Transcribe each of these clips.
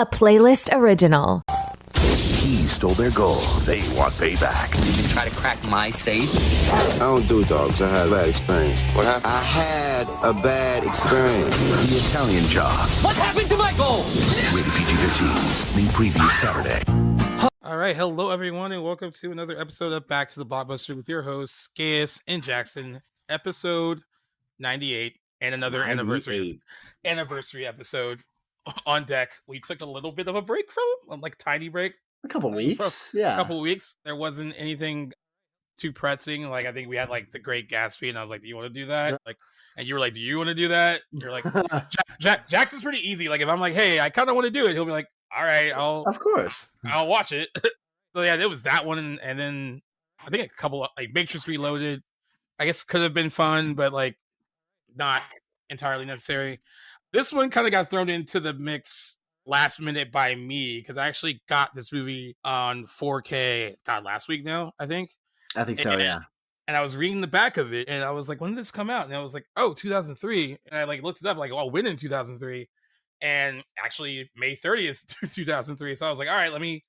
a playlist original. He stole their gold. They want payback. Did you try to crack my safe? I don't do dogs. I had a bad experience. What happened? I had a bad experience. The Italian Job. What happened to my gold? Rated PG-13. Sneak preview Saturday. All right, hello everyone, and welcome to another episode of Back to the Blockbuster with your hosts, Gaius and Jackson, episode 98, and another anniversary episode on deck. We took a little bit of a break from, like tiny break. A couple weeks, yeah. A couple weeks. There wasn't anything too pressing. Like I think we had like The Great Gatsby, and I was like, "Do you want to do that?" Like, and you were like, "Do you want to do that?" You're like, Jackson's pretty easy. Like if I'm like, "Hey, I kind of want to do it," he'll be like, "All right, of course, I'll watch it." So yeah, there was that one, and then I think a couple of, like Matrix Reloaded. I guess could have been fun, but like not entirely necessary. This one kind of got thrown into the mix last minute by me because I actually got this movie on 4K. God, last week now, I think so. Yeah. And I was reading the back of it, and I was like, "When did this come out?" And I was like, "Oh, 2003." And I like looked it up, like, "Oh, when in 2003?" And actually, May 30th, 2003. So I was like, "All right, let me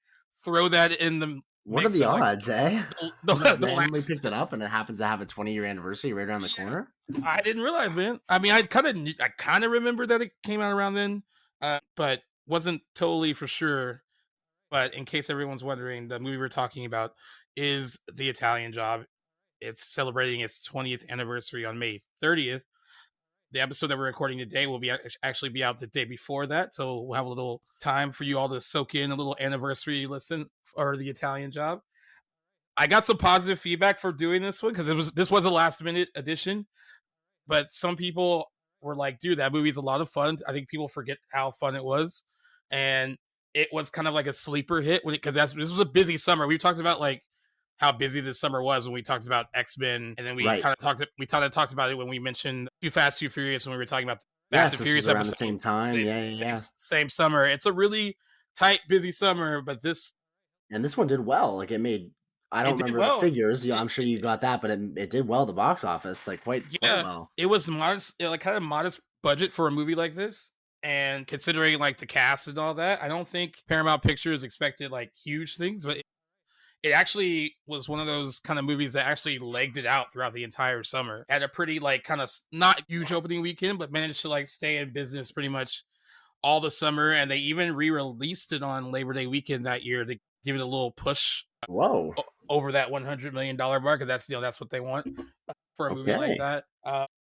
throw that in the." What are the odds, eh? The randomly picked it up, and it happens to have a 20-year anniversary right around the corner. I didn't realize, man. I mean, I kind of remember that it came out around then, but wasn't totally for sure. But in case everyone's wondering, the movie we're talking about is The Italian Job. It's celebrating its 20th anniversary on May 30th. The episode that we're recording today will actually be out the day before that, so we'll have a little time for you all to soak in a little anniversary listen for The Italian Job. I got some positive feedback for doing this one because this was a last minute addition, but some people were like, "Dude, that movie's a lot of fun." I think people forget how fun it was, and it was kind of like a sleeper hit because this was a busy summer. We talked about like how busy this summer was when we talked about X-Men, and then we kind of talked about it when we mentioned Too Fast, Too Furious when we were talking about the Fast and Furious around episode. The same time, same summer. It's a really tight, busy summer, but this one did well. Like it made. I don't remember the figures. Yeah, I'm sure you got that, but it did well. The box office, like quite well. It was modest, like kind of modest budget for a movie like this. And considering like the cast and all that, I don't think Paramount Pictures expected like huge things, but it actually was one of those kind of movies that actually legged it out throughout the entire summer. Had a pretty like kind of not huge opening weekend, but managed to like stay in business pretty much all the summer. And they even re-released it on Labor Day weekend that year to give it a little push. Whoa. Over that $100 million mark, and that's that's what they want for a movie like that.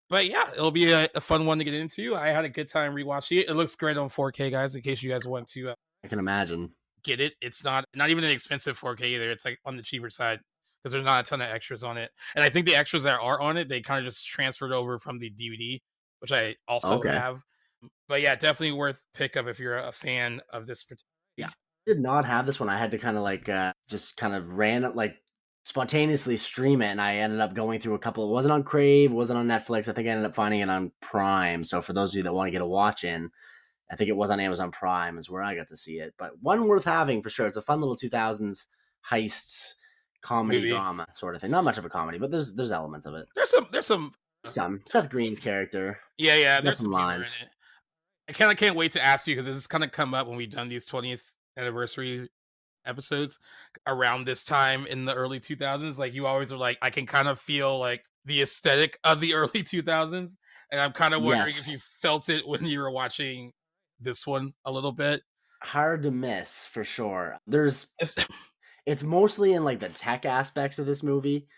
But yeah, it'll be a fun one to get into. I had a good time rewatching it. It looks great on 4K, guys. In case you guys want to, I can imagine get it. It's not even an expensive 4K either. It's like on the cheaper side because there's not a ton of extras on it. And I think the extras that are on it, they kind of just transferred over from the DVD, which I also have. But yeah, definitely worth pickup if you're a fan of this particular. Yeah. Did not have this one. I had to kind of like just kind of spontaneously stream it, and I ended up going through a couple. It wasn't on Crave, it wasn't on Netflix. I think I ended up finding it on Prime. So for those of you that want to get a watch in, I think it was on Amazon Prime is where I got to see it. But one worth having for sure. It's a fun little 2000s heists comedy drama sort of thing. Not much of a comedy, but there's elements of it. There's some Seth Green's character. Yeah. There's some lines. In it. I can't wait to ask you because this has kind of come up when we've done these 20th anniversary episodes around this time in the early 2000s. Like you always are like, I can kind of feel like the aesthetic of the early 2000s, and I'm kind of wondering if you felt it when you were watching this one a little bit. Hard to miss for sure. It's mostly in like the tech aspects of this movie,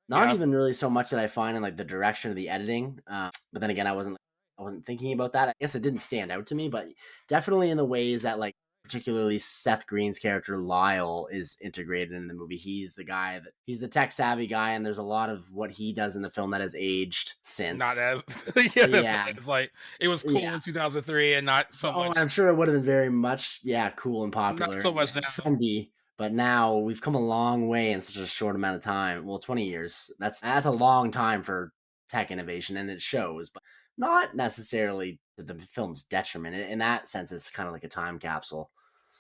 not even really so much that I find in like the direction of the editing, but then again I wasn't thinking about that. I guess it didn't stand out to me, but definitely in the ways that like particularly Seth Green's character Lyle is integrated in the movie. He's the tech savvy guy, and there's a lot of what he does in the film that has aged since. Not as right. It's like it was cool in 2003 and not so much. I'm sure it would have been very much cool and popular. Not so much now. Trendy, but now we've come a long way in such a short amount of time. Well, 20 years. That's a long time for tech innovation, and it shows, but not necessarily to the film's detriment. In that sense, it's kind of like a time capsule.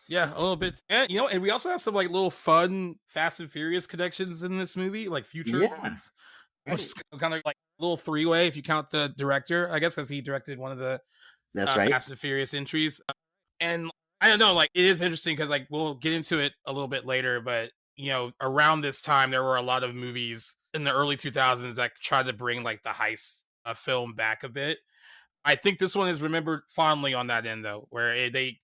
Yeah, a little bit. And, and we also have some like little fun Fast and Furious connections in this movie, like future ones. Which is kind of like a little three-way if you count the director, I guess, because he directed one of the Fast and Furious entries. And I don't know, like it is interesting because like we'll get into it a little bit later, but around this time there were a lot of movies in the early 2000s that tried to bring like the heist film back a bit. I think this one is remembered fondly on that end though, where the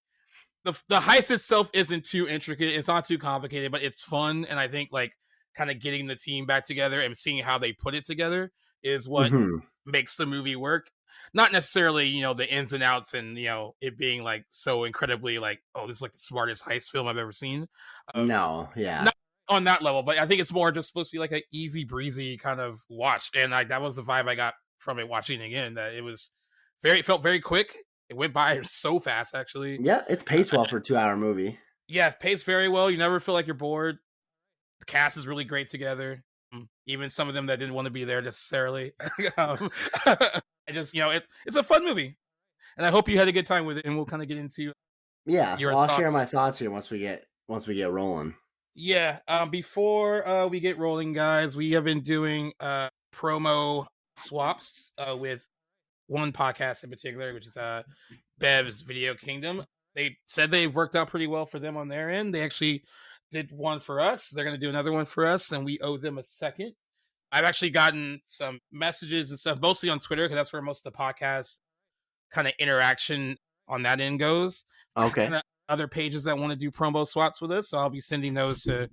heist itself isn't too intricate, it's not too complicated, but it's fun, and I think like kind of getting the team back together and seeing how they put it together is what makes the movie work. Not necessarily, the ins and outs and it being like so incredibly like, oh, this is like the smartest heist film I've ever seen. No, yeah. Not on that level, but I think it's more just supposed to be like an easy breezy kind of watch, and like that was the vibe I got from it watching again. That it felt very quick. It went by so fast, actually. Yeah, it's paced well for a 2-hour movie. Yeah, paced very well. You never feel like you're bored. The cast is really great together. Even some of them that didn't want to be there necessarily. I just, it's a fun movie, and I hope you had a good time with it. And we'll kind of get into I'll share my thoughts here once we get rolling. Yeah. Before we get rolling, guys, we have been doing promo swaps with one podcast in particular, which is Bev's Video Kingdom. They said they've worked out pretty well for them on their end. They actually did one for us. They're going to do another one for us, and we owe them a second. I've actually gotten some messages and stuff, mostly on Twitter, because that's where most of the podcast kind of interaction on that end goes. Okay. And other pages that want to do promo swaps with us, so I'll be sending those to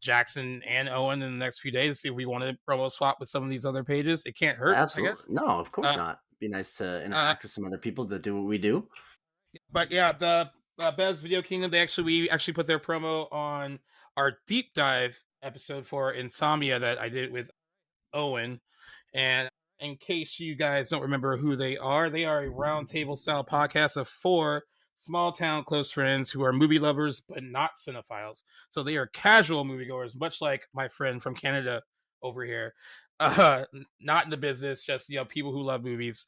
Jackson and Owen in the next few days to see if we want to promo swap with some of these other pages. It can't hurt, Absolutely. I guess. No, of course not. Be nice to interact with some other people that do what we do. But yeah, the Bev's Video Kingdom, we actually put their promo on our deep dive episode for Insomnia that I did with Owen. And in case you guys don't remember who they are a roundtable style podcast of 4 small town close friends who are movie lovers but not cinephiles. So they are casual moviegoers, much like my friend from Canada over here. Not in the business, just people who love movies.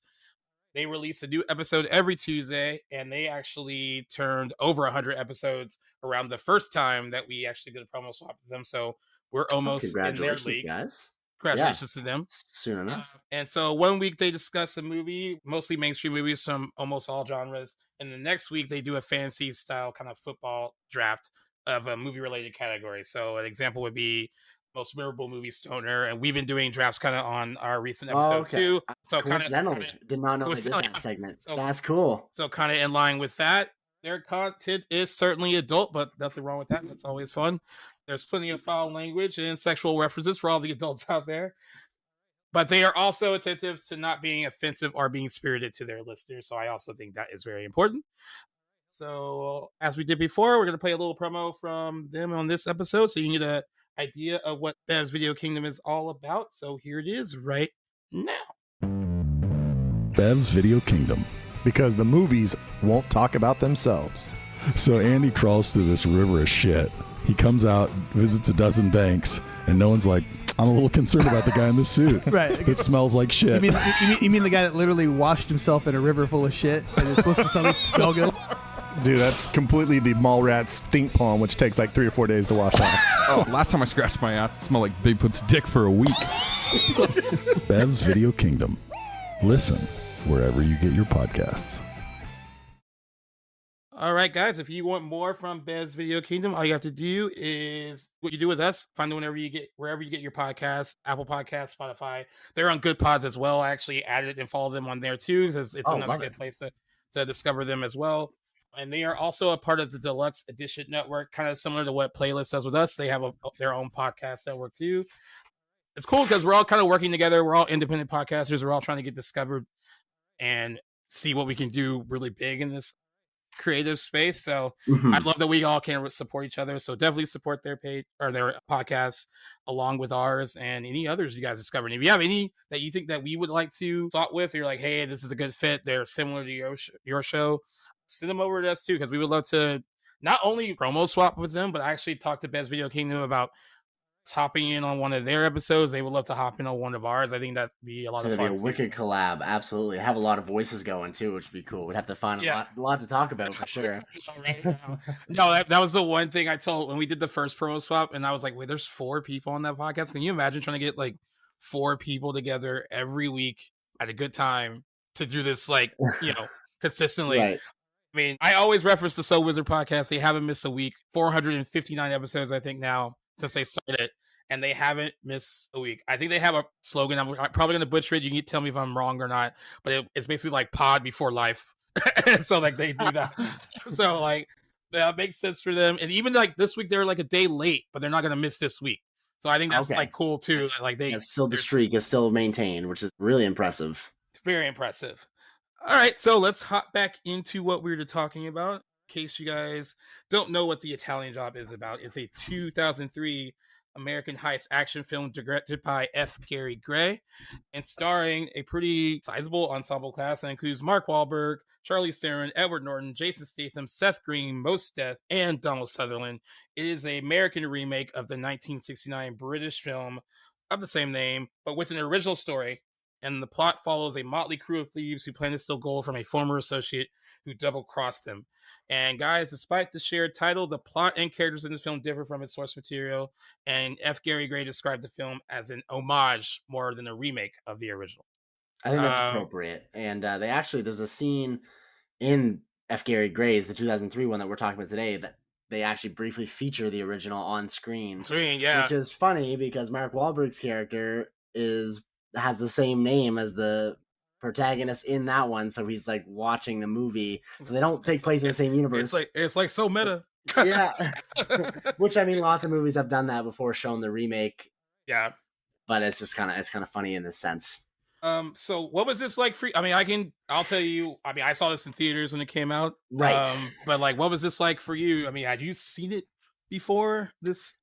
They release a new episode every Tuesday, and they actually turned over 100 episodes around the first time that we actually did a promo swap with them. So we're almost in their league. Guys. Congratulations to them. Soon enough. And so one week they discuss a movie, mostly mainstream movies from almost all genres. And the next week they do a fantasy style kind of football draft of a movie related category. So an example would be most memorable movie stoner. And we've been doing drafts kind of on our recent episodes too. So coincidentally, did not know they did that segment. So, that's cool. So kind of in line with that. Their content is certainly adult, but nothing wrong with that. That's always fun. There's plenty of foul language and sexual references for all the adults out there. But they are also attentive to not being offensive or being spirited to their listeners. So I also think that is very important. So as we did before, we're going to play a little promo from them on this episode. So you get an idea of what Bev's Video Kingdom is all about. So here it is right now. Bev's Video Kingdom. Because the movies won't talk about themselves. So Andy crawls through this river of shit. He comes out, visits a dozen banks, and no one's like, I'm a little concerned about the guy in the suit. Right. It smells like shit. You mean the guy that literally washed himself in a river full of shit and is supposed to suddenly smell good? Dude, that's completely the Mallrats stink palm, which takes like 3 or 4 days to wash off. Oh, last time I scratched my ass, it smelled like Bigfoot's dick for a week. Bev's Video Kingdom. Listen wherever you get your podcasts. All right, guys, if you want more from Bev's Video Kingdom, all you have to do is what you do with us. Find it wherever you get your podcasts, Apple Podcasts, Spotify. They're on Good Pods as well. I actually added and follow them on there too, because it's another good place to discover them as well. And they are also a part of the Deluxe Edition Network, kind of similar to what Playlist does with us. They have their own podcast network too. It's cool because we're all kind of working together. We're all independent podcasters. We're all trying to get discovered and see what we can do really big in this creative space. So I love that we all can support each other. So definitely support their page or their podcast along with ours and any others you guys discover. And if you have any that you think that we would like to talk with, or you're like, hey, this is a good fit, they're similar to your show, send them over to us too, because we would love to not only promo swap with them, but actually talk to Bev's Video Kingdom about hopping in on one of their episodes. They would love to hop in on one of ours. I think that'd be a lot of fun. It'd be a wicked collab. Absolutely. Have a lot of voices going too, which would be cool. We'd have to find a lot to talk about for sure. No, that was the one thing I told when we did the first promo swap, and I was like, wait, there's 4 people on that podcast. Can you imagine trying to get like 4 people together every week at a good time to do this, like, consistently? Right. I mean, I always reference the So Wizard podcast. They haven't missed a week. 459 episodes, I think, now since they started, and they haven't missed a week. I think they have a slogan. I'm probably going to butcher it. You can tell me if I'm wrong or not, but it's basically like pod before life. So like they do that. So like that makes sense for them. And even like this week, they're like a day late, but they're not going to miss this week. So I think that's like cool too. Like still the streak is still maintained, which is really impressive. Very impressive. All right, so let's hop back into what we were talking about. In case you guys don't know what The Italian Job is about, it's a 2003 American heist action film directed by F. Gary Gray and starring a pretty sizable ensemble cast that includes Mark Wahlberg, Charlize Theron, Edward Norton, Jason Statham, Seth Green, Mos Def, and Donald Sutherland. It is an American remake of the 1969 British film of the same name, but with an original story. And the plot follows a motley crew of thieves who plan to steal gold from a former associate who double-crossed them. And guys, despite the shared title, the plot and characters in this film differ from its source material, and F. Gary Gray described the film as an homage more than a remake of the original. I think that's appropriate. And there's a scene in F. Gary Gray's, the 2003 one that we're talking about today, that they actually briefly feature the original on screen. Which is funny because Mark Wahlberg's character has the same name as the protagonist in that one, so he's like watching the movie, so they don't take place in the same universe. It's like so meta. Yeah. Which I mean, lots of movies have done that before, shown the remake. Yeah, but it's just kind of funny in this sense. So what was this like for you? I mean, I'll tell you, I mean, I saw this in theaters when it came out, right? But like, what was this like for you? I mean, had you seen it before this?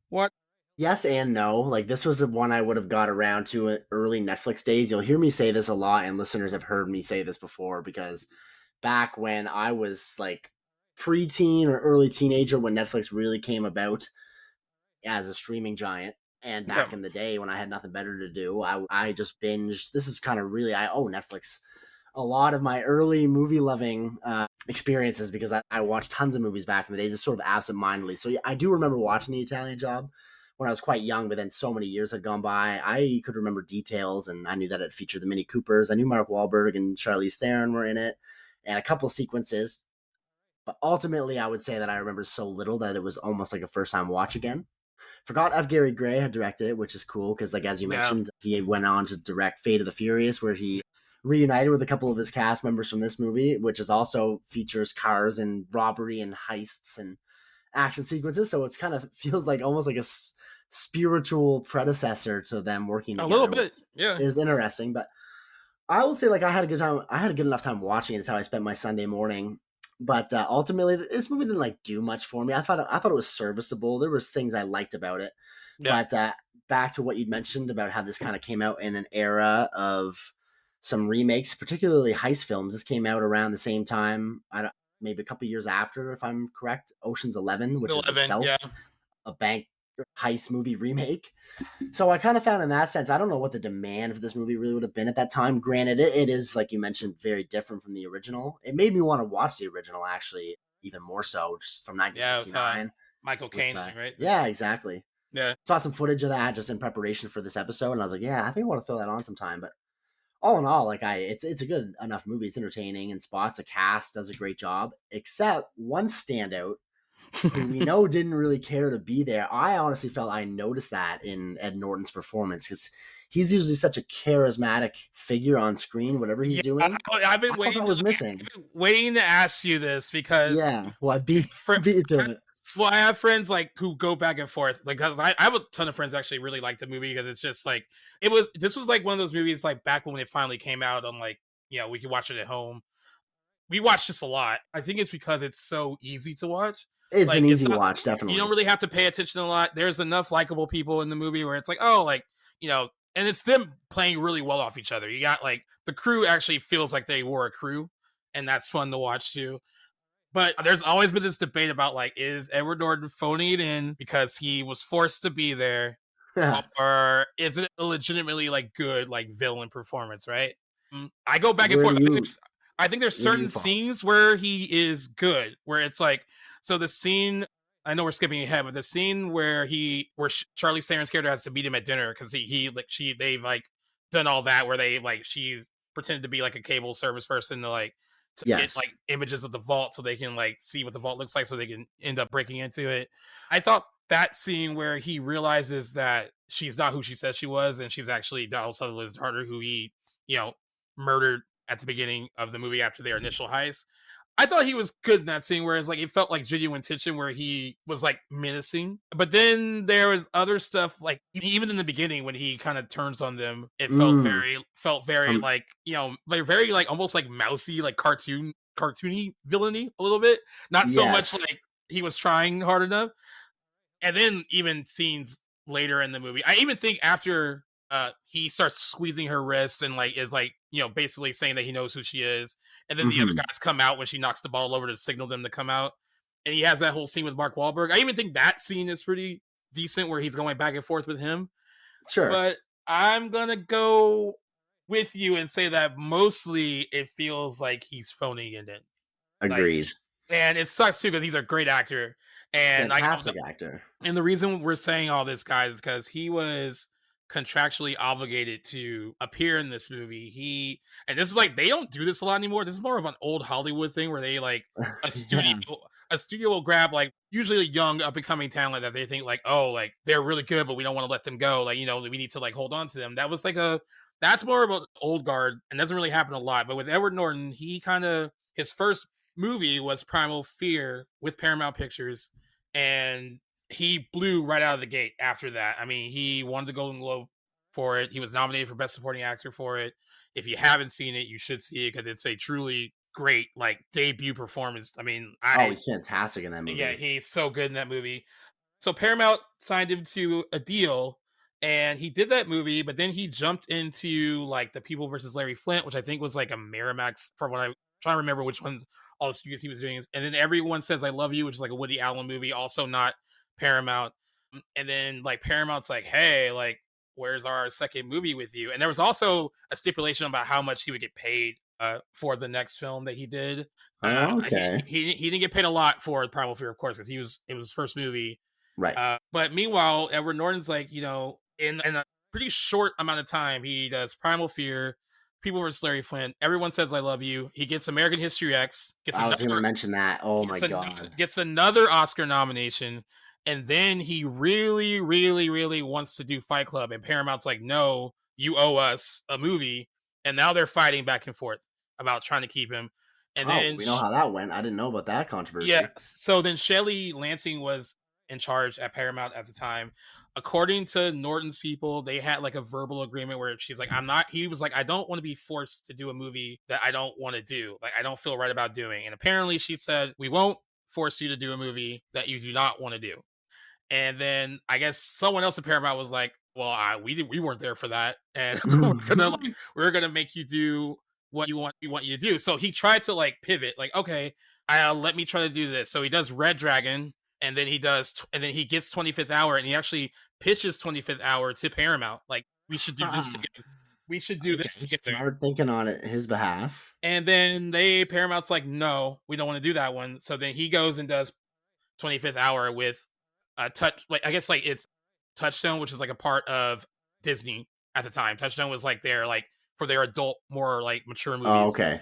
What? Yes and no. Like, this was the one I would have got around to in early Netflix days. You'll hear me say this a lot, and listeners have heard me say this before, because back when I was like preteen or early teenager, when Netflix really came about as a streaming giant, and back in the day when I had nothing better to do, I just binged. This is kind of really, I owe Netflix a lot of my early movie loving experiences, because I watched tons of movies back in the day, just sort of absentmindedly. So yeah, I do remember watching The Italian Job when I was quite young, but then so many years had gone by. I could remember details, and I knew that it featured the Mini Coopers. I knew Mark Wahlberg and Charlize Theron were in it, and a couple sequences. But ultimately, I would say that I remember so little that it was almost like a first-time watch again. Forgot F. Gary Gray had directed it, which is cool, because like as you mentioned, he went on to direct Fate of the Furious, where he reunited with a couple of his cast members from this movie, which is also features cars and robbery and heists and action sequences. So it's kind of feels like almost like a spiritual predecessor to them working together. A little bit, yeah. Is interesting, but I will say, like, I had a good time. I had a good enough time watching it. It's how I spent my Sunday morning. But ultimately, this movie didn't like do much for me. I thought it was serviceable. There was things I liked about it. Yeah. But back to what you mentioned about how this kind of came out in an era of some remakes, particularly heist films. This came out around the same time. Maybe a couple years after, if I'm correct. Ocean's 11, which is itself a bank heist movie remake. So I kind of found in that sense, I don't know what the demand for this movie really would have been at that time. Granted, it is, like you mentioned, very different from the original. It made me want to watch the original, actually, even more so, just from 1969. Michael Caine, right? Yeah, exactly. Yeah. Saw some footage of that just in preparation for this episode, and I was like, yeah, I think I want to throw that on sometime. But all in all, like it's a good enough movie. It's entertaining in spots. The cast does a great job, except one standout who we know didn't really care to be there. I honestly felt I noticed that in Ed Norton's performance, because he's usually such a charismatic figure on screen, whatever he's doing. I've been waiting to ask you this, because beat it to it. Well, I have friends like who go back and forth. Like, I have a ton of friends actually really like the movie, because it's just like this was like one of those movies like back when it finally came out on, like, you know, we could watch it at home. We watched this a lot. I think it's because it's so easy to watch. It's like, an easy watch, definitely. You don't really have to pay attention a lot. There's enough likable people in the movie where it's like, oh, like, you know, and it's them playing really well off each other. You got like the crew actually feels like they were a crew, and that's fun to watch too. But there's always been this debate about, like, is Edward Norton phoning it in because he was forced to be there, or is it a legitimately like good like villain performance? Right? I go back and forth. I think there's certain scenes where he is good, where it's like, so the scene, I know we're skipping ahead, but the scene where Charlize Theron's character has to meet him at dinner because they've like done all that, where they like she's pretended to be like a cable service person to like to get Yes. like images of the vault so they can like see what the vault looks like so they can end up breaking into it. I thought that scene where he realizes that she's not who she said she was and she's actually Donald Sutherland's daughter who he, murdered at the beginning of the movie after their initial heist. I thought he was good in that scene, whereas like it felt like genuine tension where he was like menacing. But then there was other stuff like even in the beginning when he kind of turns on them, it felt very like very like almost like mousy, like cartoony villainy a little bit. Not so much like he was trying hard enough. And then even scenes later in the movie, I even think after he starts squeezing her wrists and like is like basically saying that he knows who she is, and then the other guys come out when she knocks the bottle over to signal them to come out, and he has that whole scene with Mark Wahlberg. I even think that scene is pretty decent where he's going back and forth with him. Sure, but I'm gonna go with you and say that mostly it feels like he's phoning it in. Agreed. And it sucks too because he's a great actor and fantastic actor. And the reason we're saying all this, guys, is because he was contractually obligated to appear in this movie. And this is like they don't do this a lot anymore. This is more of an old Hollywood thing where they like a studio will grab like usually a young up and coming talent that they think like, oh, like they're really good, but we don't want to let them go. Like, we need to like hold on to them. That was like that's more of an old guard and doesn't really happen a lot. But with Edward Norton, his first movie was Primal Fear with Paramount Pictures, and he blew right out of the gate after that. I mean, he won the Golden Globe for it. He was nominated for Best Supporting Actor for it. If you haven't seen it, you should see it because it's a truly great like debut performance. I mean, he's fantastic in that movie. Yeah, he's so good in that movie. So Paramount signed him to a deal, and he did that movie, but then he jumped into like The People versus Larry Flint, which I think was like a Miramax, from what I'm trying to remember which ones all the studios he was doing. And then Everyone Says I Love You, which is like a Woody Allen movie, also not Paramount. And then like Paramount's like, hey, like where's our second movie with you? And there was also a stipulation about how much he would get paid for the next film that he did. Okay. He didn't get paid a lot for Primal Fear, of course, because it was his first movie. Right. But meanwhile, Edward Norton's like, in a pretty short amount of time, he does Primal Fear, People vs. Larry Flint, Everyone Says I Love You. He gets American History X. I was going to mention that. Oh my God. Gets another Oscar nomination. And then he really, really, really wants to do Fight Club. And Paramount's like, no, you owe us a movie. And now they're fighting back and forth about trying to keep him. And then we know how that went. I didn't know about that controversy. Yeah. So then Shelley Lansing was in charge at Paramount at the time. According to Norton's people, they had like a verbal agreement where she's like, he was like, I don't want to be forced to do a movie that I don't want to do. Like, I don't feel right about doing. And apparently she said, we won't force you to do a movie that you do not want to do. And then I guess someone else at Paramount was like, well, we weren't there for that. And we're going to make you do what we want you to do. So he tried to like pivot, like, okay, let me try to do this. So he does Red Dragon. And then he gets 25th Hour, and he actually pitches 25th Hour to Paramount. Like, we should do this together. We should do this together. Smart thinking on his behalf. And then Paramount's like, no, we don't want to do that one. So then he goes and does 25th Hour with I guess like it's Touchstone, which is like a part of Disney at the time. Touchstone was like for their adult, more like mature movies. Oh, okay.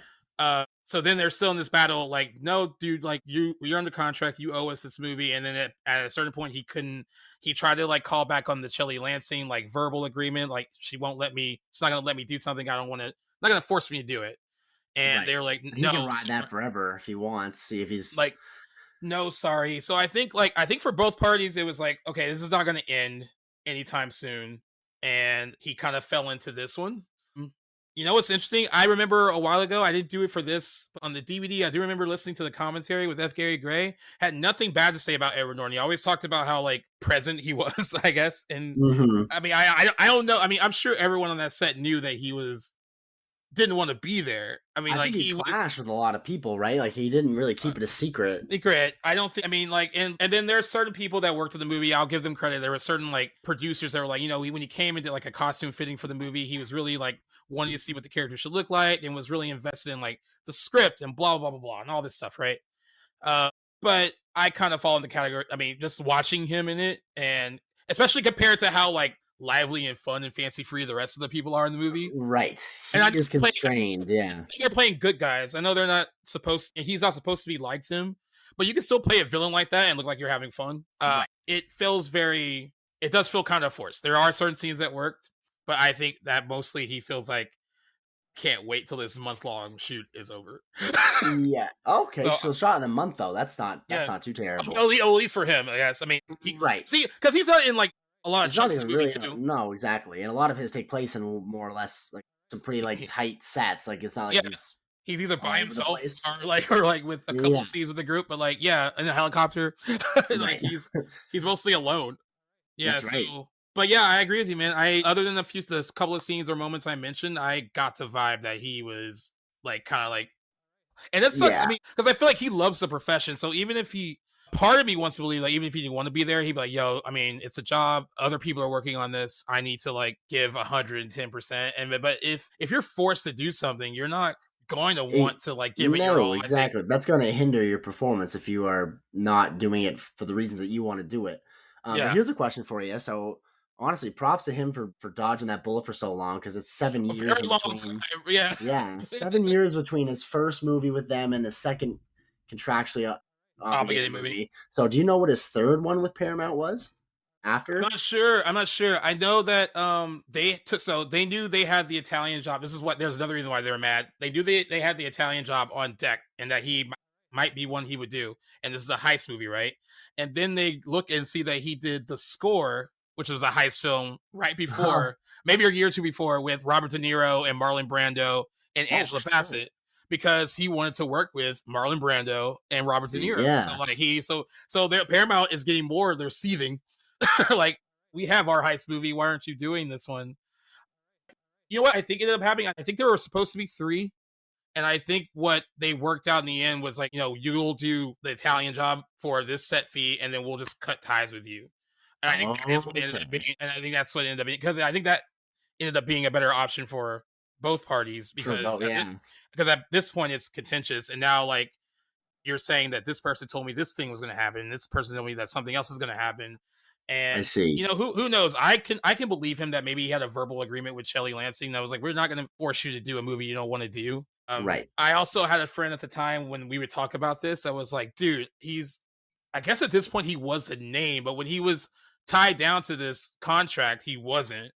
So then they're still in this battle, like, no, dude, like you're under contract, you owe us this movie. And then at a certain point, he tried to like call back on the Shelley Lansing like verbal agreement, like she's not gonna let me do something not gonna force me to do it. And they're like, no, he can ride that forever if he wants. See if he's like, no, sorry. So I think for both parties, it was like, okay, this is not gonna end anytime soon. And he kind of fell into this one. You know what's interesting? I remember a while ago, I didn't do it for this, but on the DVD, I do remember listening to the commentary with F. Gary Gray. Had nothing bad to say about Edward Norton. He always talked about how like present he was, I guess. And I mean, I don't know. I mean, I'm sure everyone on that set knew that he didn't want to be there. I mean, I think he clashed with a lot of people, right? Like he didn't really keep it a secret. I don't think. I mean, like, and then there's certain people that worked on the movie. I'll give them credit. There were certain like producers that were like, when he came and did like a costume fitting for the movie, he was really like wanting to see what the character should look like and was really invested in like the script and blah blah blah blah and all this stuff, right? But I kind of fall in the category. I mean, just watching him in it, and especially compared to how like lively and fun and fancy free the rest of the people are in the movie. Right. He And is constrained, yeah. They're playing good guys. I know they're not he's not supposed to be like them, but you can still play a villain like that and look like you're having fun. Right. It does feel kind of forced. There are certain scenes that worked, but I think that mostly he feels like can't wait till this month-long shoot is over. Yeah. Okay. So shot in a month though. That's not too terrible. At least for him, I guess. I mean, right. See, because he's not in like a lot of chunks of the movie too. No, exactly. And a lot of his take place in more or less like some pretty like tight sets. Like it's not like he's either by himself or like with a couple of scenes with the group, but like in a helicopter, like he's mostly alone. Yeah. That's right. But yeah, I agree with you, man. Other than this couple of scenes or moments I mentioned, I got the vibe that he was like kind of like, and it sucks. I mean, because I feel like he loves the profession. So even if part of me wants to believe like even if he didn't want to be there, he'd be like, yo, I mean, it's a job. Other people are working on this. I need to like give 110%. But if you're forced to do something, you're not going to want to like give it your all. Exactly. That's going to hinder your performance if you are not doing it for the reasons that you want to do it. But here's a question for you. So honestly, props to him for dodging that bullet for so long because it's 7 years between. Yeah, 7 years between his first movie with them and the second contractually obligated movie. So, do you know what his third one with Paramount was? After? I'm not sure. I know that they knew they had the Italian job. There's another reason why they were mad. They knew they had the Italian job on deck and that he might be one he would do. And this is a heist movie, right? And then they look and see that he did the score, which was a heist film right before, maybe a year or two before, with Robert De Niro and Marlon Brando and Angela Bassett, because he wanted to work with Marlon Brando and Robert De Niro. Yeah. So Paramount is getting more. They're seething. Like, we have our heist movie. Why aren't you doing this one? You know what I think ended up happening? I think there were supposed to be 3. And I think what they worked out in the end was like, you'll do the Italian job for this set fee, and then we'll just cut ties with you. And I think that's what it ended up being. And I think that's what it ended up being, because I think that ended up being a better option for both parties because at this point it's contentious. And now like you're saying that this person told me this thing was going to happen. This person told me that something else is going to happen. And I see. Who knows? I can believe him that maybe he had a verbal agreement with Shelley Lansing that was like, we're not going to force you to do a movie you don't want to do. Right. I also had a friend at the time when we would talk about this that was like, dude, I guess at this point he was a name, but when he was tied down to this contract, he wasn't.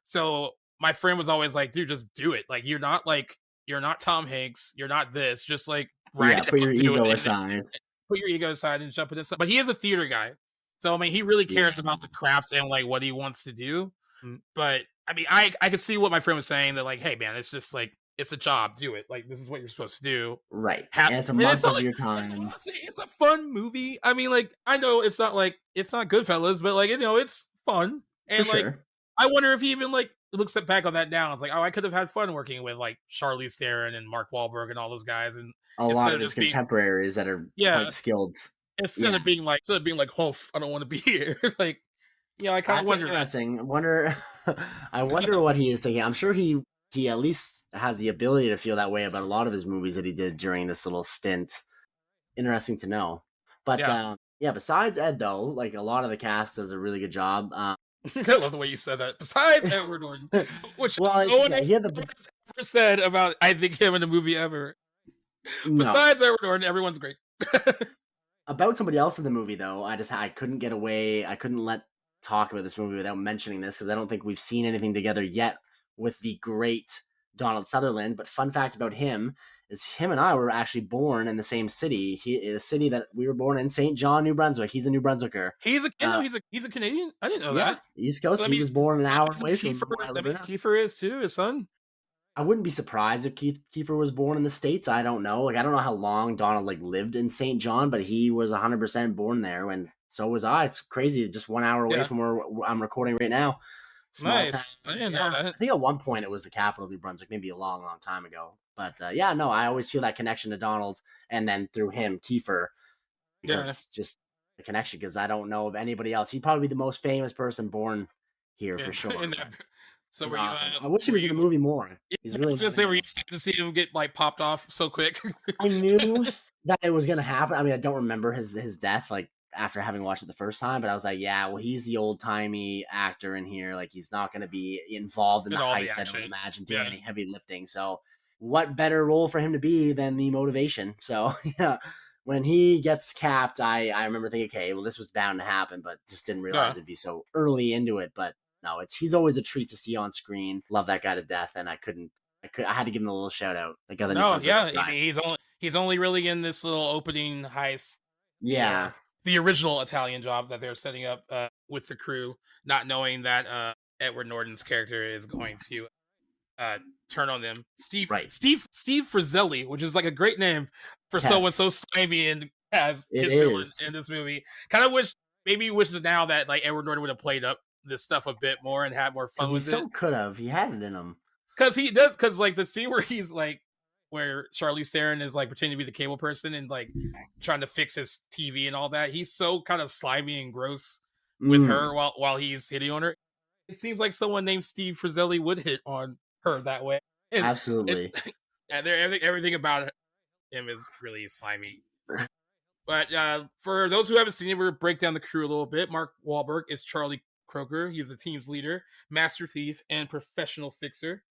So my friend was always like, dude, just do it. Like, you're not Tom Hanks. You're not this. Just like, put your ego aside. Put your ego aside and jump into stuff. But he is a theater guy. So, I mean, he really cares about the craft and like what he wants to do. But I mean, I could see what my friend was saying that like, hey man, it's just like, it's a job. Do it. Like, this is what you're supposed to do. Right. And it's a month of your time. It's a fun movie. I mean, like, I know it's not Goodfellas, but like, it's fun. And like, I wonder if he even like looks back on that now. It's like, oh, I could have had fun working with like Charlize Theron and Mark Wahlberg and all those guys. And a lot of his contemporaries that are quite skilled. Instead of being like, Huff, I don't want to be here. Like, I kind of wonder. Interesting. I wonder what he is thinking. I'm sure he at least has the ability to feel that way about a lot of his movies that he did during this little stint. Interesting to know. But besides Ed though, like a lot of the cast does a really good job. I love the way you said that. Besides Edward Norton, which no one ever said about I think him in a movie ever. No. Besides Edward Norton, everyone's great. About somebody else in the movie though, I couldn't get away. I couldn't let talk about this movie without mentioning this because I don't think we've seen anything together yet with the great Donald Sutherland. But fun fact about him is him and I were actually born in the same city. He is a city that we were born in, St. John, New Brunswick. He's a New Brunswicker. He's a Canadian? I didn't know that. East Coast. So he was born an hour away from that means Kiefer is too, his son? I wouldn't be surprised if Kiefer was born in the States. I don't know. Like, I don't know how long Donald lived in St. John, but he was 100% born there, and so was I. It's crazy. Just 1 hour away from where I'm recording right now. Nice. I didn't know that. I think at one point it was the capital of New Brunswick, maybe a long, long time ago. But I always feel that connection to Donald, and then through him, Kiefer, because just the connection. Because I don't know of anybody else. He'd probably be the most famous person born here for sure. So I wish he was in the movie more. He's really. I was gonna say, were you excited to see him get popped off so quick? I knew that it was gonna happen. I mean, I don't remember his death after having watched it the first time, but I was like, yeah, well, he's the old timey actor in here. Like, he's not going to be involved in the heist. I don't imagine doing any heavy lifting. So, what better role for him to be than the motivation? So, yeah, when he gets capped, I remember thinking, okay, well, this was bound to happen, but just didn't realize it'd be so early into it. But no, he's always a treat to see on screen. Love that guy to death, and I had to give him a little shout out. He's only really in this little opening heist. Yeah. The original Italian job that they're setting up with the crew, not knowing that Edward Norton's character is going to turn on them. Steve Frizzelli, which is like a great name for someone so slimy and as his villain in this movie. Kind of wish now that like Edward Norton would have played up this stuff a bit more and had more fun with it. He could have. He had it in him. Because like the scene where he's like, where Charlize Theron is like pretending to be the cable person and like trying to fix his TV and all that. He's so kind of slimy and gross with her while he's hitting on her. It seems like someone named Steve Frizzelli would hit on her that way. Absolutely. Everything about him is really slimy. But for those who haven't seen it, we'll break down the crew a little bit. Mark Wahlberg is Charlie Croker. He's the team's leader, master thief, and professional fixer.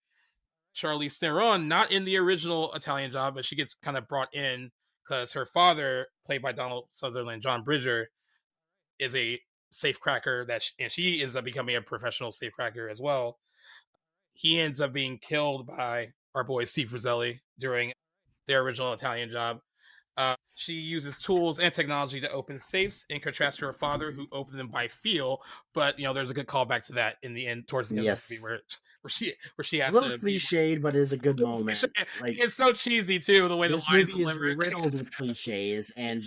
Charlize Theron, not in the original Italian job, but she gets kind of brought in because her father, played by Donald Sutherland, John Bridger, is a safecracker and she ends up becoming a professional safecracker as well. He ends up being killed by our boy Steve Frizzelli during their original Italian job. She uses tools and technology to open safes, in contrast to her father, who opened them by feel. But there's a good callback to that in the end, towards the end of the movie, where she has a little cliched, but is a good moment. Like, it's so cheesy too, the way the lines is riddled with cliches and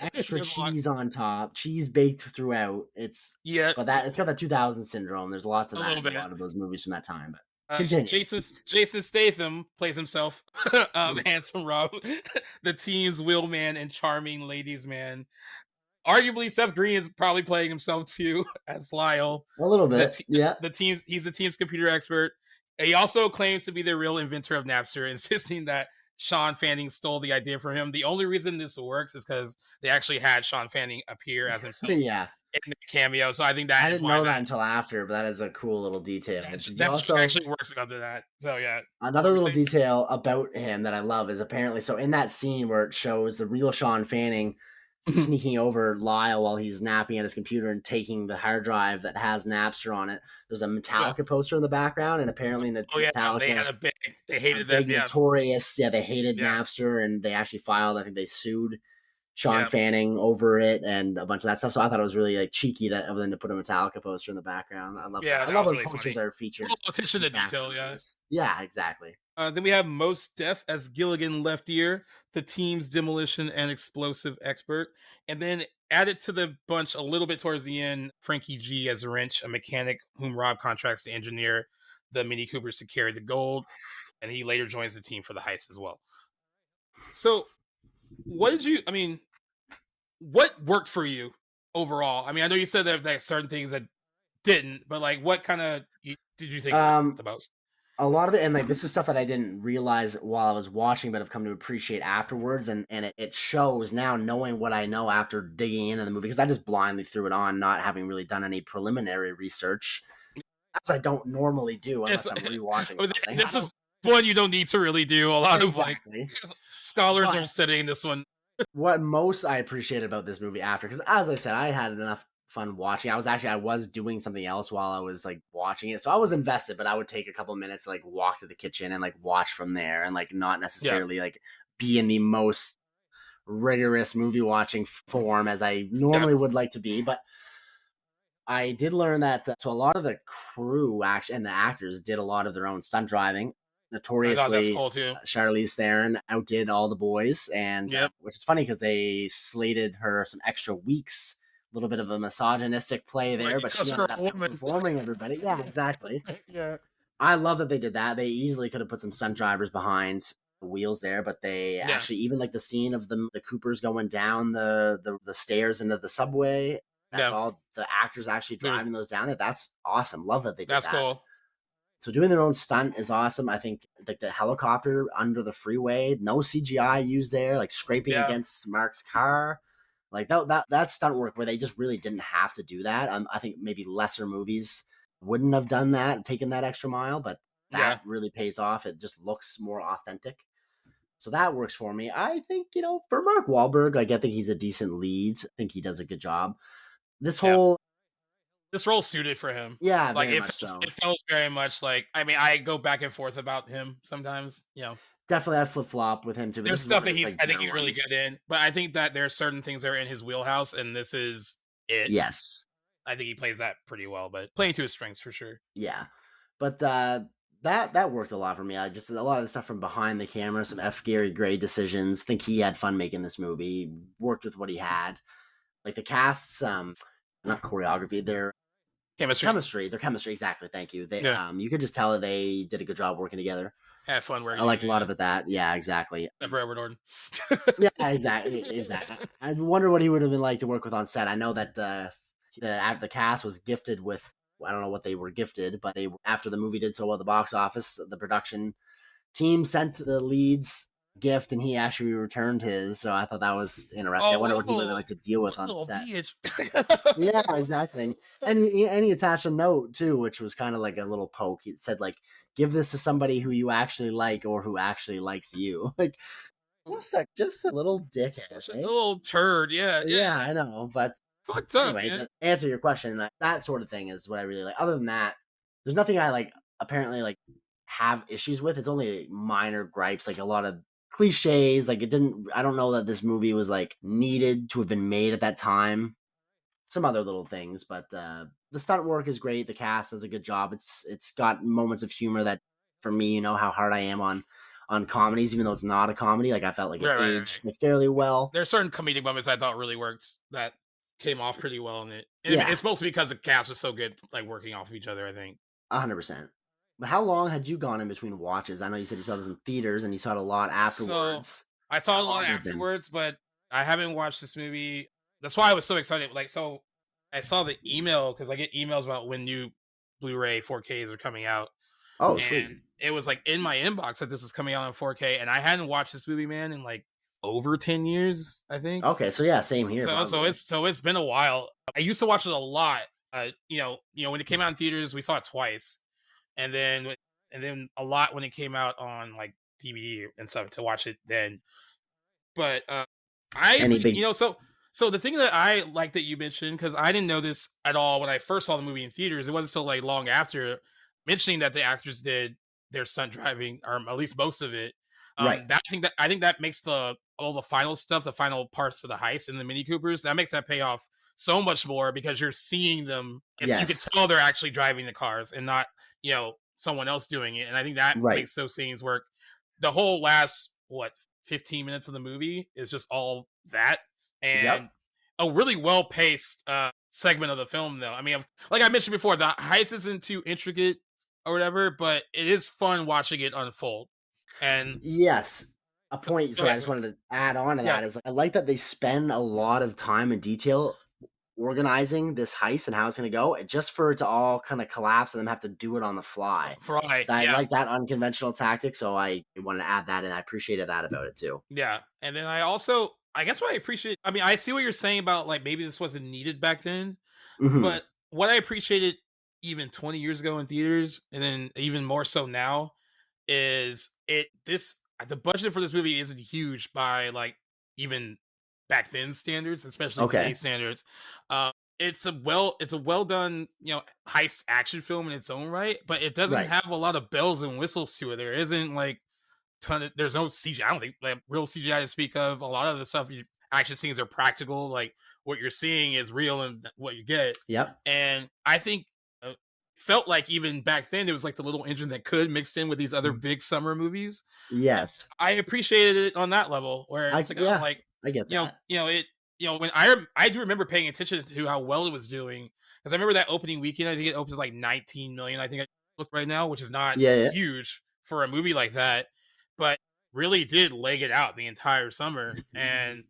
extra cheese on top, cheese baked throughout. It's got that 2000 syndrome. There's lots of that in a lot of those movies from that time. But Jason Statham plays himself, Handsome Rob, the team's wheelman and charming ladies man. Arguably, Seth Green is probably playing himself too as Lyle. A little bit, He's the team's computer expert. He also claims to be the real inventor of Napster, insisting that Sean Fanning stole the idea from him. The only reason this works is because they actually had Sean Fanning appear as himself. In the cameo, so I think that I didn't know that until after, but that is a cool little detail. That also actually works under that. So yeah, another little detail about him that I love is apparently so in that scene where it shows the real Sean Fanning sneaking over Lyle while he's napping at his computer and taking the hard drive that has Napster on it. There's a Metallica poster in the background, and apparently Metallica they had they hated that notorious. They hated Napster, and they actually filed. I think they sued Sean Fanning over it and a bunch of that stuff. So I thought it was really like cheeky that other than to put a Metallica poster in the background. I love that. I love when posters are featured. Attention to detail, Yeah, exactly. Then we have Mos Def as Gilligan Left Ear, the team's demolition and explosive expert. And then added to the bunch a little bit towards the end, Frankie G as Wrench, a mechanic whom Rob contracts to engineer the Mini Coopers to carry the gold. And he later joins the team for the heist as well. So what worked for you overall? I mean, I know you said that there are certain things that didn't, but like, what kind of did you think the most? A lot of it, and like this is stuff that I didn't realize while I was watching, but have come to appreciate afterwards, and it shows now, knowing what I know after digging into the movie, because I just blindly threw it on, not having really done any preliminary research, as I don't normally do unless I'm rewatching something. This is one you don't need to really do. A lot of like scholars are studying this one. What most I appreciated about this movie after, because as I said, I had enough fun watching. I was doing something else while I was like watching it, so I was invested, but I would take a couple of minutes to like walk to the kitchen and like watch from there, and like not necessarily like be in the most rigorous movie watching form as I normally would like to be. But I did learn that so a lot of the crew actually and the actors did a lot of their own stunt driving. Notoriously, Charlize Theron outdid all the boys, and which is funny because they slated her some extra weeks. A little bit of a misogynistic play there, but she ended up performing everybody. Yeah, exactly. I love that they did that. They easily could have put some stunt drivers behind the wheels there, but they actually, even like the scene of the Coopers going down the stairs into the subway. That's all the actors actually driving those down there. That's awesome. Love that they did that. That's cool. So doing their own stunt is awesome. I think like the helicopter under the freeway, no CGI used there, like scraping against Mark's car. Like that stunt work where they just really didn't have to do that. I think maybe lesser movies wouldn't have done that, taken that extra mile, but that really pays off. It just looks more authentic. So that works for me. I think, for Mark Wahlberg, like, I think he's a decent lead. I think he does a good job. This role suited for him. Yeah, like very much so. It felt very much like, I mean, I go back and forth about him sometimes, Definitely I'd flip flop with him too. There's stuff that I think he's really good in, but I think that there are certain things that are in his wheelhouse, and this is it. Yes. I think he plays that pretty well, but playing to his strengths for sure. Yeah. But that worked a lot for me. I just a lot of the stuff from behind the camera, some F. Gary Gray decisions. Think he had fun making this movie. Worked with what he had. Like the cast's not choreography, their chemistry. Their chemistry, exactly. Thank you. They you could just tell that they did a good job working together. Had fun working. I liked a lot of it. Yeah, exactly. Never Edward Norton. Yeah, exactly. I wonder what he would have been like to work with on set. I know that the cast was gifted with, I don't know what they were gifted, but after the movie did so well at the box office, the production team sent the lead's gift, and he actually returned his. So I thought that was interesting. I wonder what he would like to deal with on set. Yeah, exactly. And he attached a note too, which was kind of like a little poke. It said like, "Give this to somebody who you actually like or who actually likes you." Like, just a little dickhead, such a little turd. Yeah, I know, but. Fucked up, anyway, man. To answer your question, that sort of thing is what I really like. Other than that, there's nothing I apparently have issues with. It's only minor gripes, like a lot of cliches. Like I don't know that this movie was needed to have been made at that time. Some other little things, but the stunt work is great. The cast does a good job. It's got moments of humor that, for me, how hard I am on comedies, even though it's not a comedy. Like I felt like it aged fairly well. There are certain comedic moments I thought really worked that came off pretty well in it. It's mostly because the cast was so good, working off of each other, I think. 100%. But how long had you gone in between watches? I know you said you saw this in theaters and you saw it a lot afterwards. So, I saw it a lot afterwards, but I haven't watched this movie. That's why I was so excited. So I saw the email, because I get emails about when new Blu-ray 4Ks are coming out. Oh, and sweet. It was in my inbox that this was coming out on 4K, and I hadn't watched this movie, man, in over 10 years, I think. Okay, so yeah, same here. So it's been a while. I used to watch it a lot. When it came out in theaters, we saw it twice, and then a lot when it came out on DVD and stuff to watch it then. But so the thing that I like that you mentioned, because I didn't know this at all when I first saw the movie in theaters. It wasn't so long after mentioning that the actors did their stunt driving, or at least most of it. Right. I think that makes all the final stuff, the final parts of the heist and the Mini Coopers, that makes that pay off so much more, because you're seeing them. You can tell they're actually driving the cars and not, someone else doing it. And I think that makes those scenes work. The whole last 15 minutes of the movie is just all that, and a really well paced segment of the film, though. I mean, like I mentioned before, the heist isn't too intricate or whatever, but it is fun watching it unfold. And yes, a point. Sorry, I just wanted to add on to that is I like that they spend a lot of time and detail organizing this heist and how it's going to go, just for it to all kind of collapse and them have to do it on the fly. Right. I like that unconventional tactic, so I wanted to add that, and I appreciated that about it too. Yeah, and then I guess what I appreciate, I mean, I see what you're saying about maybe this wasn't needed back then, but what I appreciated even 20 years ago in theaters, and then even more so now, is the budget for this movie isn't huge by even back then standards, especially today's standards. It's a well done, heist action film in its own right, but it doesn't have a lot of bells and whistles to it. There isn't there's no CGI. I don't think real CGI to speak of. A lot of the stuff action scenes are practical. What you're seeing is real and what you get. Yep. And I think felt like even back then it was the little engine that could mixed in with these other big summer movies. Yes, I appreciated it on that level, where it's I get that. When I do remember paying attention to how well it was doing, because I remember that opening weekend, I think it opens 19 million. I think I looked right now, which is not huge for a movie like that, but really did leg it out the entire summer, and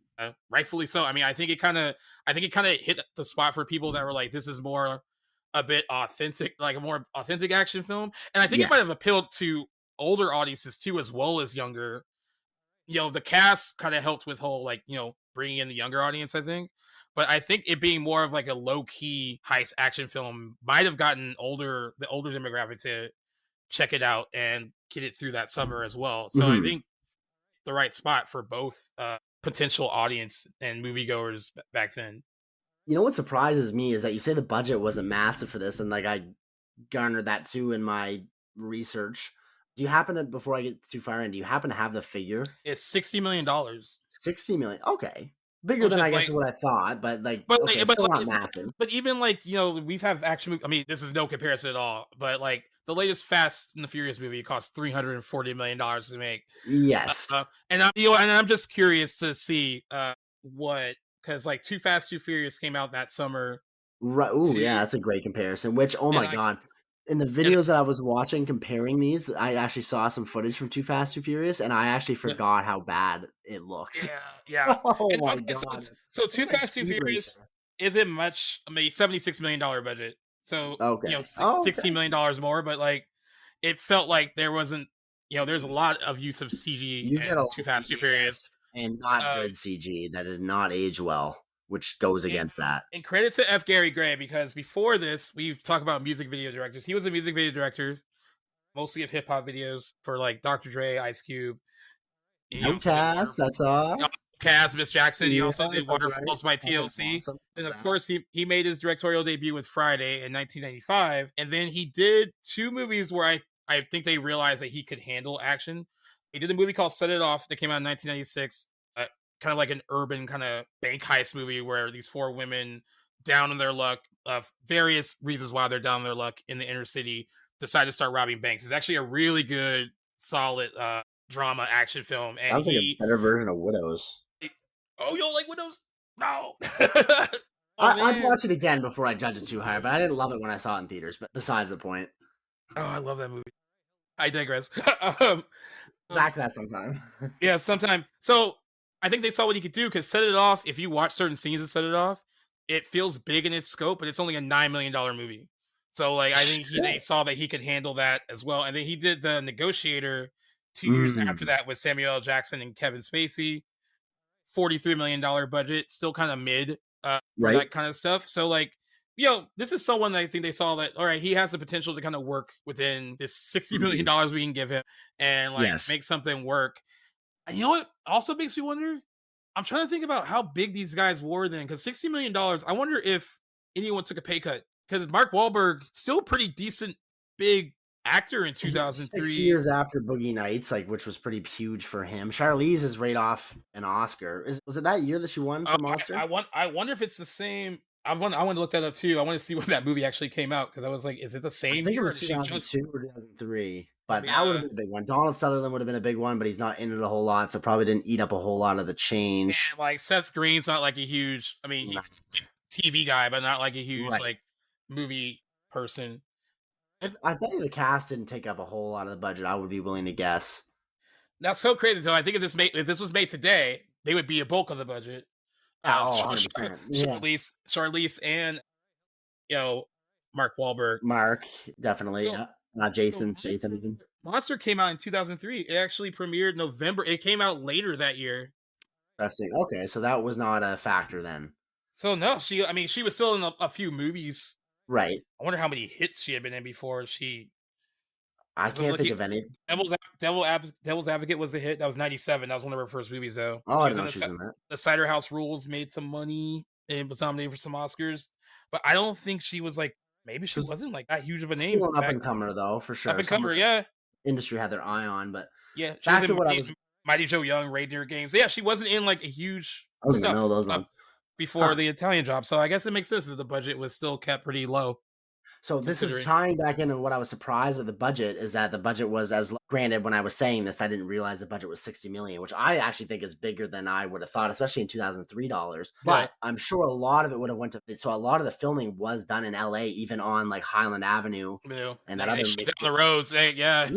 rightfully so. I mean, I think it kind of hit the spot for people that were this is more a bit authentic, a more authentic action film. And I think it might have appealed to older audiences too, as well as younger. The cast kind of helped with whole bringing in the younger audience, I think. But I think it being more of like a low key heist action film might have gotten the older demographic to check it out and get it through that summer as well. So I think the right spot for both potential audience and moviegoers back then. You know what surprises me is that you say the budget wasn't massive for this, and like I garnered that too in my research. Do you happen to, before I get too far in, do you happen to have the figure? It's $60 million. 60 million. Okay. Bigger than I guess what I thought, but like, okay, still not massive. But even like, you know, we've had action movies. I mean, this is no comparison at all, but like the latest Fast and the Furious movie cost $340 million to make. Yes. And I'm just curious to see because like Too Fast, Too Furious came out that summer. Right. Ooh, yeah, that's a great comparison. Which, oh my God. In the videos that I was watching comparing these, I actually saw some footage from Too Fast, Too Furious, and I actually forgot how bad it looks. Yeah. Oh my God. So Too Fast, Too Furious isn't much. I mean, $76 million budget. So, you know, $16 million more, but like it felt like there wasn't, you know, there's a lot of use of CG in Too Fast, Too Furious. And not good CG that did not age well, which goes against that. And credit to F. Gary Gray, because before this, we've talked about music video directors. He was a music video director, mostly of hip hop videos for like Dr. Dre, Ice Cube. Cass, I saw. Cass, Miss Jackson. He also did Waterfalls by TLC. Awesome. And of course, he made his directorial debut with Friday in 1995. And then he did 2 movies where I think they realized that he could handle action. He did a movie called Set It Off that came out in 1996. Kind of like an urban kind of bank heist movie where these 4 women down on their luck, various reasons why they're down on their luck in the inner city, decide to start robbing banks. It's actually a really good, solid drama action film. And sounds like a better version of Widows. Oh, you don't like Widows? No. I'd watch it again before I judge it too high, but I didn't love it when I saw it in theaters. But besides the point. Oh, I love that movie. I digress. Back to that sometime. Yeah, sometime. So I think they saw what he could do, because Set It Off, if you watch certain scenes of Set It Off, it feels big in its scope, but it's only a $9 million movie. So like I think they saw that he could handle that as well. And then he did The Negotiator 2 years after that with Samuel L. Jackson and Kevin Spacey. $43 million budget, still kind of mid for that kind of stuff. So like, you know, this is someone that I think they saw that, all right, he has the potential to kind of work within this $60 million we can give him and like make something work. And you know what also makes me wonder? I'm trying to think about how big these guys were then, because $60 million, I wonder if anyone took a pay cut, because Mark Wahlberg, still pretty decent, big actor in 2003. 6 years after Boogie Nights, like, which was pretty huge for him. Charlize is right off an Oscar. Was it that year that she won for Monster? I wonder if it's the same. I want to look that up too. I want to see when that movie actually came out, because I was like, is it the same? I think it was 2002 or 2003. But that would have been a big one. Donald Sutherland would have been a big one, but he's not in it a whole lot, so probably didn't eat up a whole lot of the change. And like Seth Green's not like a huge, I mean, he's a TV guy, but not like a huge like movie person. I bet you the cast didn't take up a whole lot of the budget. I would be willing to guess. That's so crazy. So I think if this was made today, they would be a bulk of the budget. Charlize and Mark Wahlberg. Mark, definitely. Not Jason. Jason. Monster came out in 2003. It actually premiered November. It came out later that year. Interesting. Okay, so that was not a factor then. So no, she was still in a few movies. Right. I wonder how many hits she had been in before I can't think of any. Devil's Advocate was a hit. That was 97. That was one of her first movies, though. Oh, she was in that. The Cider House Rules made some money and was nominated for some Oscars. But I don't think she was like, maybe she wasn't like that huge of a name. Still an up-and-comer, though, for sure. Up-and-comer, yeah. Industry had their eye on, but yeah, she was in Mighty Joe Young, Reindeer Games. Yeah, she wasn't in like a huge stuff know those ones. Before the Italian Job. So I guess it makes sense that the budget was still kept pretty low. So this is tying back into what I was surprised with the budget is that the budget was granted, when I was saying this, I didn't realize the budget was $60 million, which I actually think is bigger than I would have thought, especially in 2003 dollars. But I'm sure a lot of it would have went to, so a lot of the filming was done in LA, even on like Highland Avenue and that other down the roads. Yes,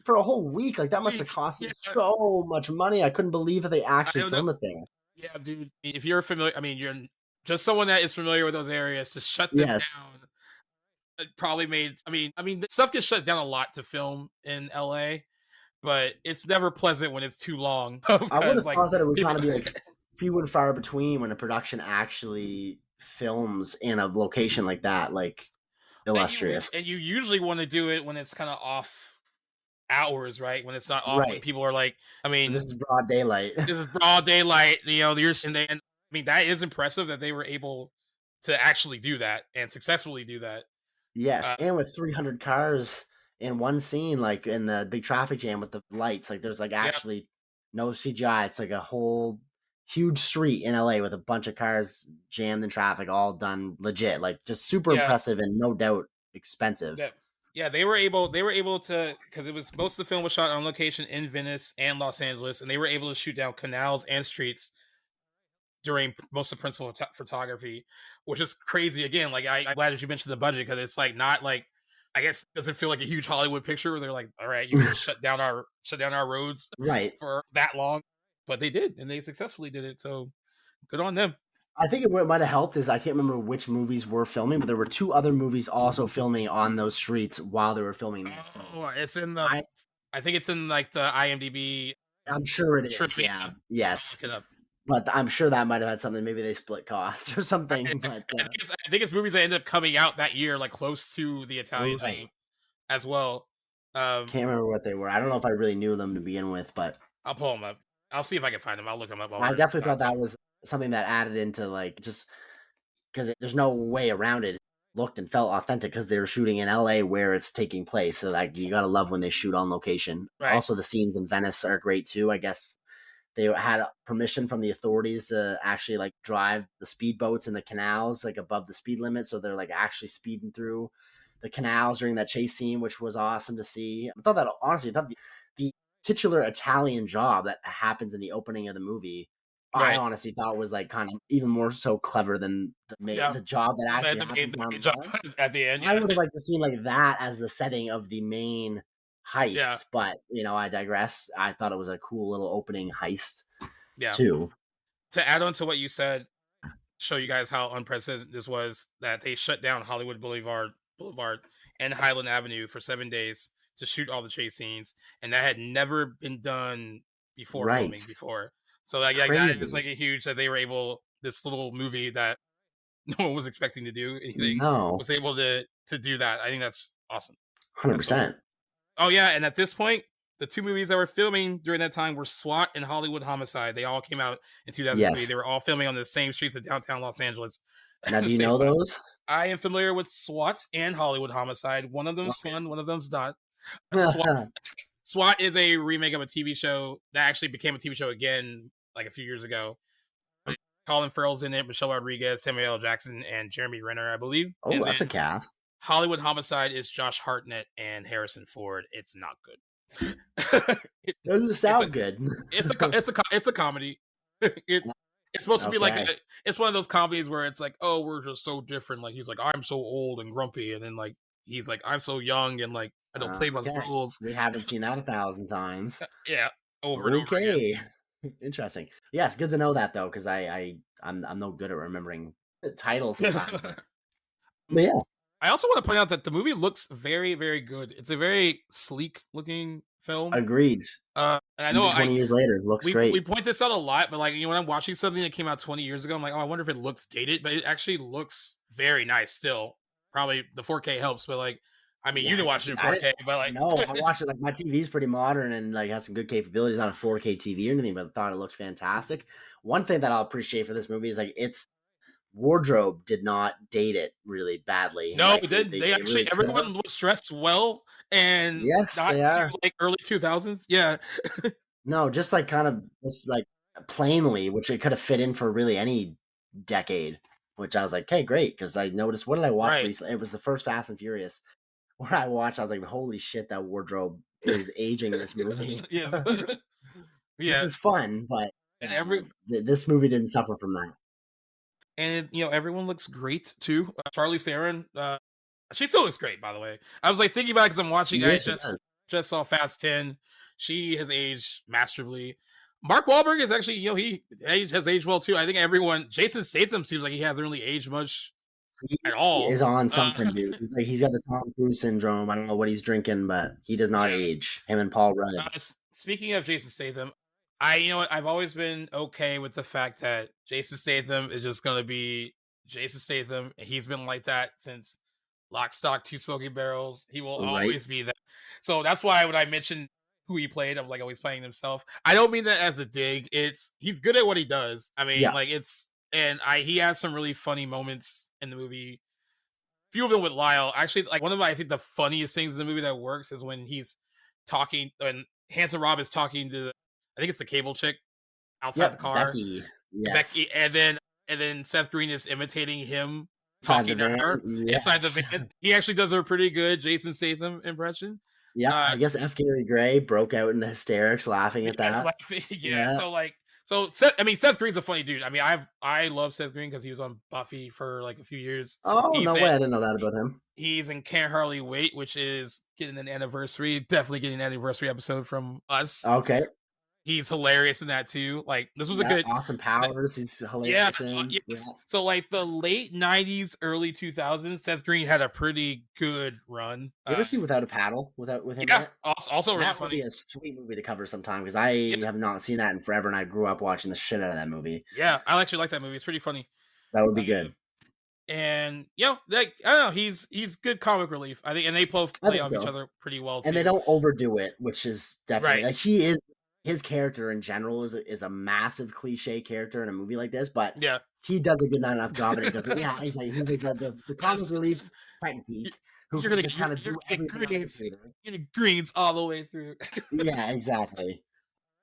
for a whole week. Like that must have cost so much money. I couldn't believe that they actually filmed it there. Yeah, dude. If you're familiar, you're just someone that is familiar with those areas, to shut them down. It probably made. Stuff gets shut down a lot to film in LA, but it's never pleasant when it's too long. I would have thought that it would kind of be like few and far between when a production actually films in a location like that, like illustrious. And you usually want to do it when it's kind of off hours, right? When it's not off, when Right. people are like, I mean, This is broad daylight. this is broad daylight, you know, and I mean, that is impressive that they were able to actually do that and successfully do that. Yes, and with 300 cars in one scene, like in the big traffic jam with the lights, like there's like actually no CGI. It's like a whole huge street in LA with a bunch of cars jammed in traffic, all done legit. Like just super impressive and no doubt expensive. Yeah, they were able to, because it was most of the film was shot on location in Venice and Los Angeles, and they were able to shoot down canals and streets during most of principal photography, which is crazy. Again, like I'm glad that you mentioned the budget, because it's like not like, I guess it doesn't feel like a huge Hollywood picture where they're like, all right, you can shut down our roads right for that long, but they did, and they successfully did it. So good on them. I think what might have helped is I can't remember which movies were filming, but there were 2 other movies also filming on those streets while they were filming this. Oh, it's in the. I think it's in like the IMDb. I'm sure it is. Trivia. Yeah. Yes. Look it up. But I'm sure that might have had something. Maybe they split costs or something. But, I think it's movies that end up coming out that year, like close to the Italian thing as well. Can't remember what they were. I don't know if I really knew them to begin with, but I'll pull them up. I'll see if I can find them. I'll look them up. I definitely thought that was something that added into like just because there's no way around it. It looked and felt authentic because they were shooting in LA where it's taking place. So like you gotta love when they shoot on location. Right. Also, the scenes in Venice are great too. I guess they had permission from the authorities to actually like drive the speedboats in the canals like above the speed limit, so they're like actually speeding through the canals during that chase scene, which was awesome to see. I thought that honestly, the titular Italian job that happens in the opening of the movie, I honestly thought was like kind of even more so clever than the job that actually happens at the end. I would have liked to see like that as the setting of the main heist, but you know, I digress. I thought it was a cool little opening heist too. To add on to what you said, show you guys how unprecedented this was, that they shut down Hollywood Boulevard and Highland Avenue for 7 days to shoot all the chase scenes, and that had never been done before filming before. So like it's like a huge that they were able, this little movie that no one was expecting to do anything was able to do that. I think that's awesome. 100%. Oh yeah, and at this point, the 2 movies that were filming during that time were SWAT and Hollywood Homicide. They all came out in 2003. They were all filming on the same streets of downtown Los Angeles. Now, do you know those? I am familiar with SWAT and Hollywood Homicide. One of them's fun, one of them's not. SWAT is a remake of a TV show that actually became a TV show again like a few years ago. Colin Farrell's in it, Michelle Rodriguez, Samuel L. Jackson, and Jeremy Renner, I believe. Oh, and that's a cast. Hollywood Homicide is Josh Hartnett and Harrison Ford. It's not good. It doesn't sound good. It's a comedy. It's supposed to be like it's one of those comedies where it's like, oh, we're just so different. Like he's like, I'm so old and grumpy, and then like he's like, I'm so young and like I don't play by the rules. We haven't seen that 1,000 times. Yeah, over and over again. Interesting. Yes, good to know that though, because I'm no good at remembering titles sometimes. But yeah. I also want to point out that the movie looks very, very good. It's a very sleek looking film. Agreed. And I know 20 years later, looks great. We point this out a lot, but like, you know, when I'm watching something that came out 20 years ago, I'm like, oh, I wonder if it looks dated, but it actually looks very nice still. Probably the 4K helps, but like, I mean, you didn't watch it in 4K, but like, no, I watched it. Like my TV's pretty modern and like has some good capabilities on a 4K TV or anything, but I thought it looked fantastic. One thing that I'll appreciate for this movie is like its wardrobe did not date it really badly. No, like, they actually really everyone was dressed well and not too like early 2000s. Yeah. No, just like kind of just like plainly, which it could have fit in for really any decade. Which I was like, okay, great, because I noticed. What did I watch recently? It was the first Fast and Furious. Where I watched, I was like, holy shit, that wardrobe is aging this movie. Yes. Yeah. Which is fun, but this movie didn't suffer from that. And, you know, everyone looks great, too. Charlize Theron, she still looks great, by the way. I was, like, thinking about it because I'm watching, I just saw Fast 10. She has aged masterfully. Mark Wahlberg is actually, you know, he has aged well, too. I think Jason Statham seems like he hasn't really aged much at all. He is on something, dude. He's got the Tom Cruise syndrome. I don't know what he's drinking, but he does not age. Him and Paul Rudd. Speaking of Jason Statham, You know what? I've always been okay with the fact that Jason Statham is just gonna be Jason Statham, and he's been like that since Lock, Stock, Two Smoking Barrels. He will Right? always be that. So that's why when I mentioned who he played, I'm like always playing himself. I don't mean that as a dig. It's he's good at what he does. I mean, Yeah. like he has some really funny moments in the movie. Few of them with Lyle. Actually, like one of I think the funniest things in the movie that works is when he's talking when Hanson Robb is talking to I think it's the cable chick outside the Yep. car. Becky. Yes. Becky, and then Seth Green is imitating him Inside the talking to her van. inside the Yes. van. He actually does a pretty good Jason Statham impression. Yeah. Uh, I guess F. Gary Gray broke out into hysterics laughing at yeah, that. like, yeah. Yeah. So Seth Green's a funny dude. I mean, I love Seth Green because he was on Buffy for like a few years. Oh, He's no in, way. I didn't know that about him. he's in Can't Hardly Wait, which is getting an anniversary, definitely getting an anniversary episode from us. Okay. He's hilarious in that too. Like this was a Yeah, good Austin Powers. He's yeah, hilarious in. yes. Yeah. So like the late 90s, early 2000s, Seth Green had a pretty good run. You ever see Without a Paddle with him in Yeah, it? also really That would funny. be a sweet movie to cover sometime because I Yeah, have not seen that in forever, and I grew up watching the shit out of that movie. yeah, I actually like that movie. It's pretty funny. That would be Uh, good. and like I don't know, he's good comic relief. I think, and they both I play think off each so. other pretty well And they too. don't overdo it, which is definitely Right. like he is. His character in general is a massive cliche character in a movie like this, but Yeah. he does a good enough job, and it doesn't. Yeah, he's like the comic Yes. relief type geek who You're can gonna just you're, kind of you're do gonna everything get on greens. the You're gonna get greens all the way through. Yeah, exactly.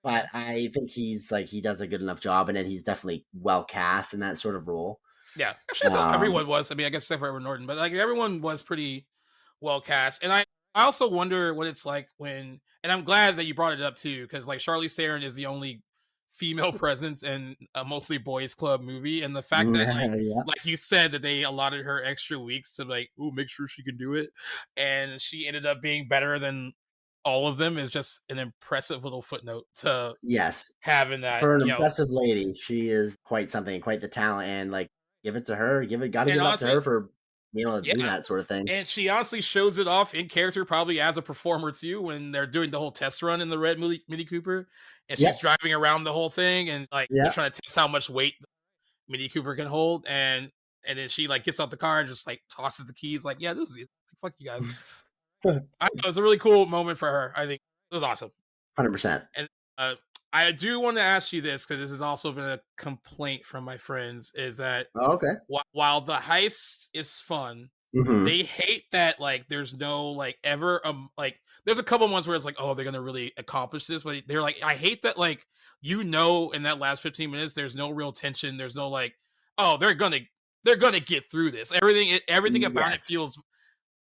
But I think he's like he does a good enough job, and then he's definitely well cast in that sort of role. Yeah, actually, I thought Um, everyone was. I mean, I guess except for Edward Norton, but like everyone was pretty well cast. And I also wonder what it's like when. And I'm glad that you brought it up too, because like Charlize Theron is the only female presence in a mostly boys club movie, and the fact that yeah, like you said that they allotted her extra weeks to like, oh, make sure she can do it, and she ended up being better than all of them is just an impressive little footnote to yes, having that, for an impressive lady, she is quite something, quite the talent, and like give it to her, got to and give it up to honestly, her for being able to do yeah. that sort of thing. And she honestly shows it off in character, probably as a performer too, when they're doing the whole test run in the red Mini Cooper, and Yep, she's driving around the whole thing, and like they're yeah, trying to test how much weight the Mini Cooper can hold, and then she like gets out the car and just like tosses the keys, like yeah, this was it. Like, fuck you guys. It was a really cool moment for her. I think it was awesome. 100%. And uh, I do want to ask you this because this has also been a complaint from my friends: is that Oh, okay. while the heist is fun, Hmm. they hate that like there's no like ever like there's a couple ones where it's like, oh, they're gonna really accomplish this, but they're like, I hate that, like, in that last 15 minutes there's no real tension, there's no like, oh, they're gonna get through this. Everything about it Yes, feels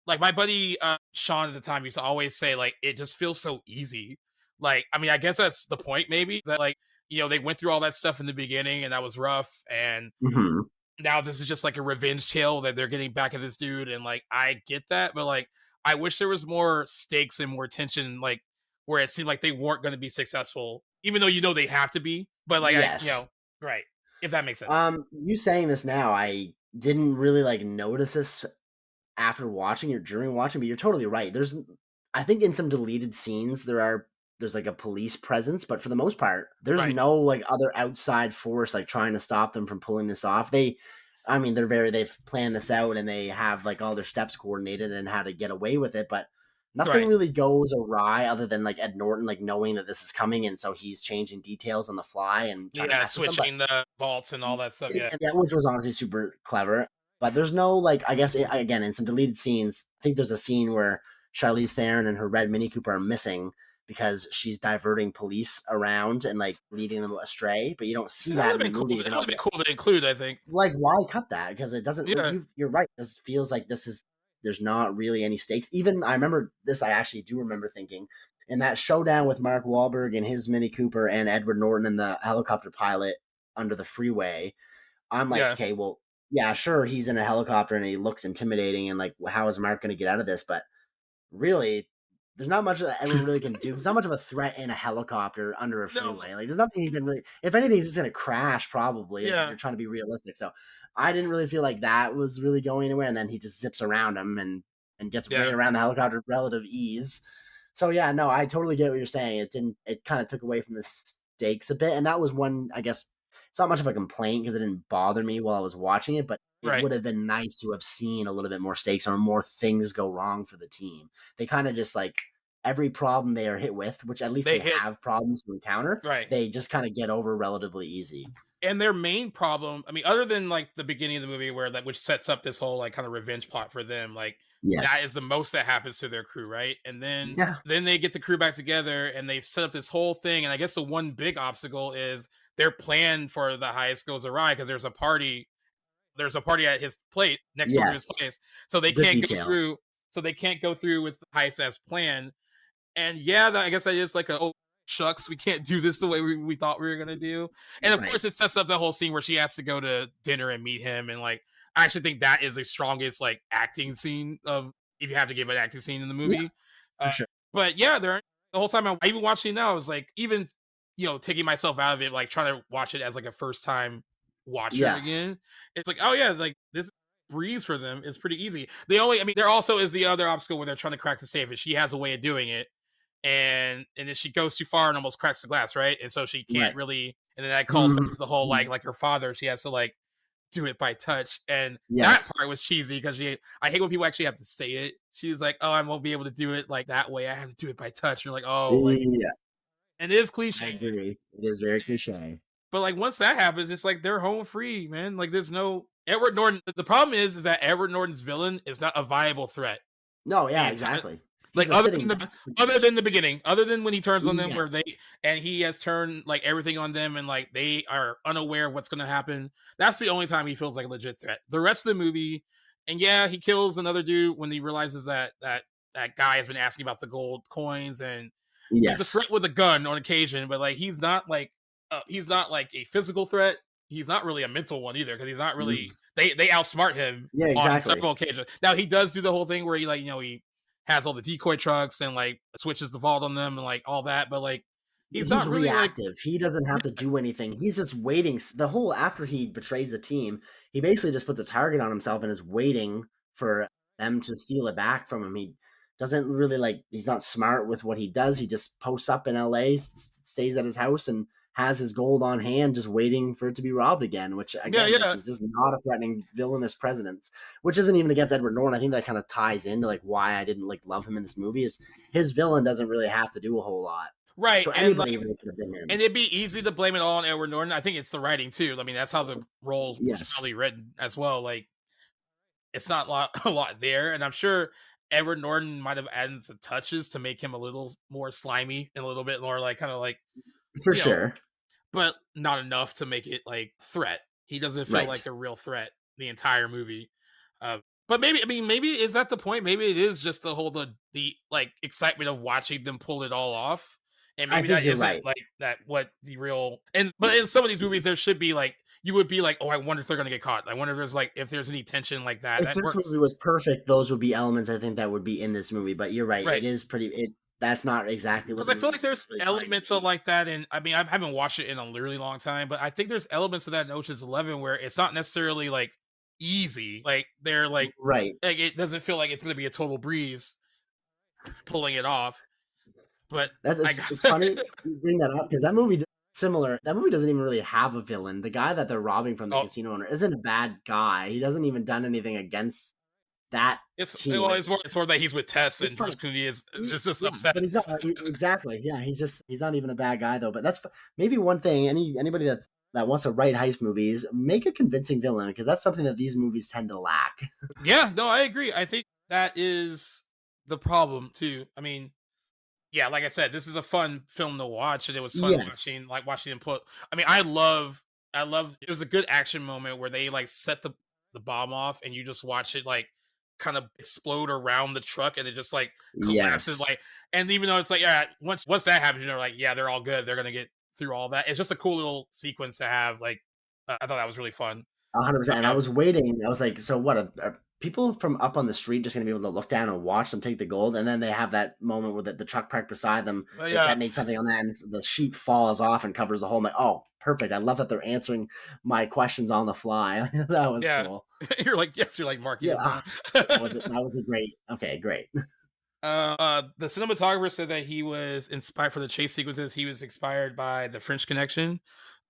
like my buddy Sean at the time used to always say like it just feels so easy. Like, I mean, I guess that's the point, maybe, that like, they went through all that stuff in the beginning and that was rough, and hmm now this is just like a revenge tale that they're getting back at this dude, and like I get that, but like I wish there was more stakes and more tension, like where it seemed like they weren't going to be successful, even though they have to be. But like yes. right, if that makes sense. You saying this now, I didn't really like notice this after watching or during watching, but you're totally right. I think in some deleted scenes there's like a police presence, but for the most part, there's Right. no like other outside force like trying to stop them from pulling this off. I mean, they've planned this out and they have like all their steps coordinated and how to get away with it, but nothing Right. really goes awry other than like Ed Norton like knowing that this is coming, and so he's changing details on the fly and trying to Yeah, mess with them. But switching the vaults and all that stuff. Yeah. yeah, which was honestly super clever. But there's no like, I guess again in some deleted scenes, I think there's a scene where Charlize Theron and her red Mini Cooper are missing because she's diverting police around and like leading them astray. But you don't see That would that have in the been cool. movie. It Even would have been cool to include, I think. like, why cut that? Because it doesn't. Yeah. You're right. This feels like there's not really any stakes. Even I remember this. I actually do remember thinking in that showdown with Mark Wahlberg and his Mini Cooper and Edward Norton and the helicopter pilot under the freeway. I'm like, Yeah. okay, well, yeah, sure, he's in a helicopter and he looks intimidating, and like, how is Mark going to get out of this? But really, there's not much that anyone really can do. There's not much of a threat in a helicopter under a No. freeway. Like, there's nothing you can really. If anything, it's just going to crash probably if Yeah. you're trying to be realistic. So, I didn't really feel like that was really going anywhere. And then he just zips around him and gets Yeah. right around the helicopter with relative ease. So yeah, no, I totally get what you're saying. It kind of took away from this stakes a bit. And that was one, I guess, it's not much of a complaint because it didn't bother me while I was watching it, but it would have been nice to have seen a little bit more stakes or more things go wrong for the team. They kind of just like every problem they are hit with, which at least they have problems to encounter, they just kind of get over relatively easy. And their main problem, I mean, other than like the beginning of the movie where which sets up this whole like kind of revenge plot for them, like that is the most that happens to their crew, right? And then they get the crew back together and they've set up this whole thing. And I guess the one big obstacle is their plan for the heist goes awry because there's a party at his place next door to his place. So they can't go through. So they can't go through with the heist as planned. And I guess that is like shucks, we can't do this the way we thought we were gonna do. And of course it sets up the whole scene where she has to go to dinner and meet him. And like I actually think that is the strongest like acting scene of, if you have to give an acting scene in the movie. Sure. But the whole time I even watching it now, I was like, even taking myself out of it, like trying to watch it as like a first time watcher again. It's like, like this breeze for them is pretty easy. There also is the other obstacle where they're trying to crack the safe, and she has a way of doing it. And then she goes too far and almost cracks the glass, right? And so she can't really, and then that calls back to the whole like her father, she has to like do it by touch. And that part was cheesy because I hate when people actually have to say it. She's like, oh, I won't be able to do it like that way. I have to do it by touch. And you're like, oh, like, and it is cliche. I agree. It is very cliche. But like once that happens, it's like they're home free, man. Like there's no Edward Norton. The problem is that Edward Norton's villain is not a viable threat. No, exactly. Like other than the beginning, other than when he turns on them, where he has turned like everything on them, and like they are unaware of what's going to happen. That's the only time he feels like a legit threat. The rest of the movie, and he kills another dude when he realizes that guy has been asking about the gold coins, and he's a threat with a gun on occasion, but like he's not like a physical threat. He's not really a mental one either, because he's not really. They outsmart him on several occasions. Now he does do the whole thing where he he has all the decoy trucks and like switches the vault on them and like all that, but like he's not really reactive. He doesn't have to do anything. He's just waiting. The whole after he betrays the team, he basically just puts a target on himself and is waiting for them to steal it back from him. He doesn't really he's not smart with what he does. He just posts up in LA, stays at his house, and has his gold on hand, just waiting for it to be robbed again, which again is just not a threatening villainous presence, which isn't even against Edward Norton. I think that kind of ties into like why I didn't love him in this movie, is his villain doesn't really have to do a whole lot. Right. So anybody even could have been him. And it'd be easy to blame it all on Edward Norton. I think it's the writing too. I mean, that's how the role was probably written as well. Like it's not a lot there. And I'm sure Edward Norton might have added some touches to make him a little more slimy and a little bit more like kind of like for sure, but not enough to make it like threat. He doesn't feel like a real threat the entire movie. But maybe is that the point? Maybe it is just the whole the like excitement of watching them pull it all off, and maybe that isn't like that what the real. But in some of these movies, there should be like you would be like, oh, I wonder if they're gonna get caught. I wonder if there's any tension like that. If this movie was perfect, those would be elements I think that would be in this movie. But you're right. It is pretty. That's not exactly what. Because I feel like there's elements of like that, and I mean I haven't watched it in a really long time, but I think there's elements of that in Ocean's 11 where it's not necessarily like easy. Like they're like like it doesn't feel like it's going to be a total breeze pulling it off. But it's funny you bring that up because that movie similar. That movie doesn't even really have a villain. The guy that they're robbing from the casino owner isn't a bad guy. He doesn't even done anything against that. It's more that he's with Tess and George Clooney is just upset. But he's not exactly. Yeah, he's not even a bad guy though. But that's maybe one thing. Anybody that wants to write heist movies, make a convincing villain, because that's something that these movies tend to lack. Yeah, no, I agree. I think that is the problem too. I mean, yeah, like I said, this is a fun film to watch, and it was fun watching them put. I mean, I love. It was a good action moment where they like set the bomb off, and you just watch it like kind of explode around the truck, and it just like collapses. Like, and even though it's like once that happens, you're like, yeah, they're all good. They're gonna get through all that. It's just a cool little sequence to have. Like, I thought that was really fun. 100%. And I was waiting. I was like, so what? Are people from up on the street just going to be able to look down and watch them take the gold? And then they have that moment where the truck parked beside them. They detonate something on that, and the sheet falls off and covers the hole. I'm like, oh, perfect. I love that they're answering my questions on the fly. That was cool. You're like, yes. You're like, Mark. Yeah. That was a great. Okay, great. The cinematographer said that he was inspired for the chase sequences. He was inspired by The French Connection,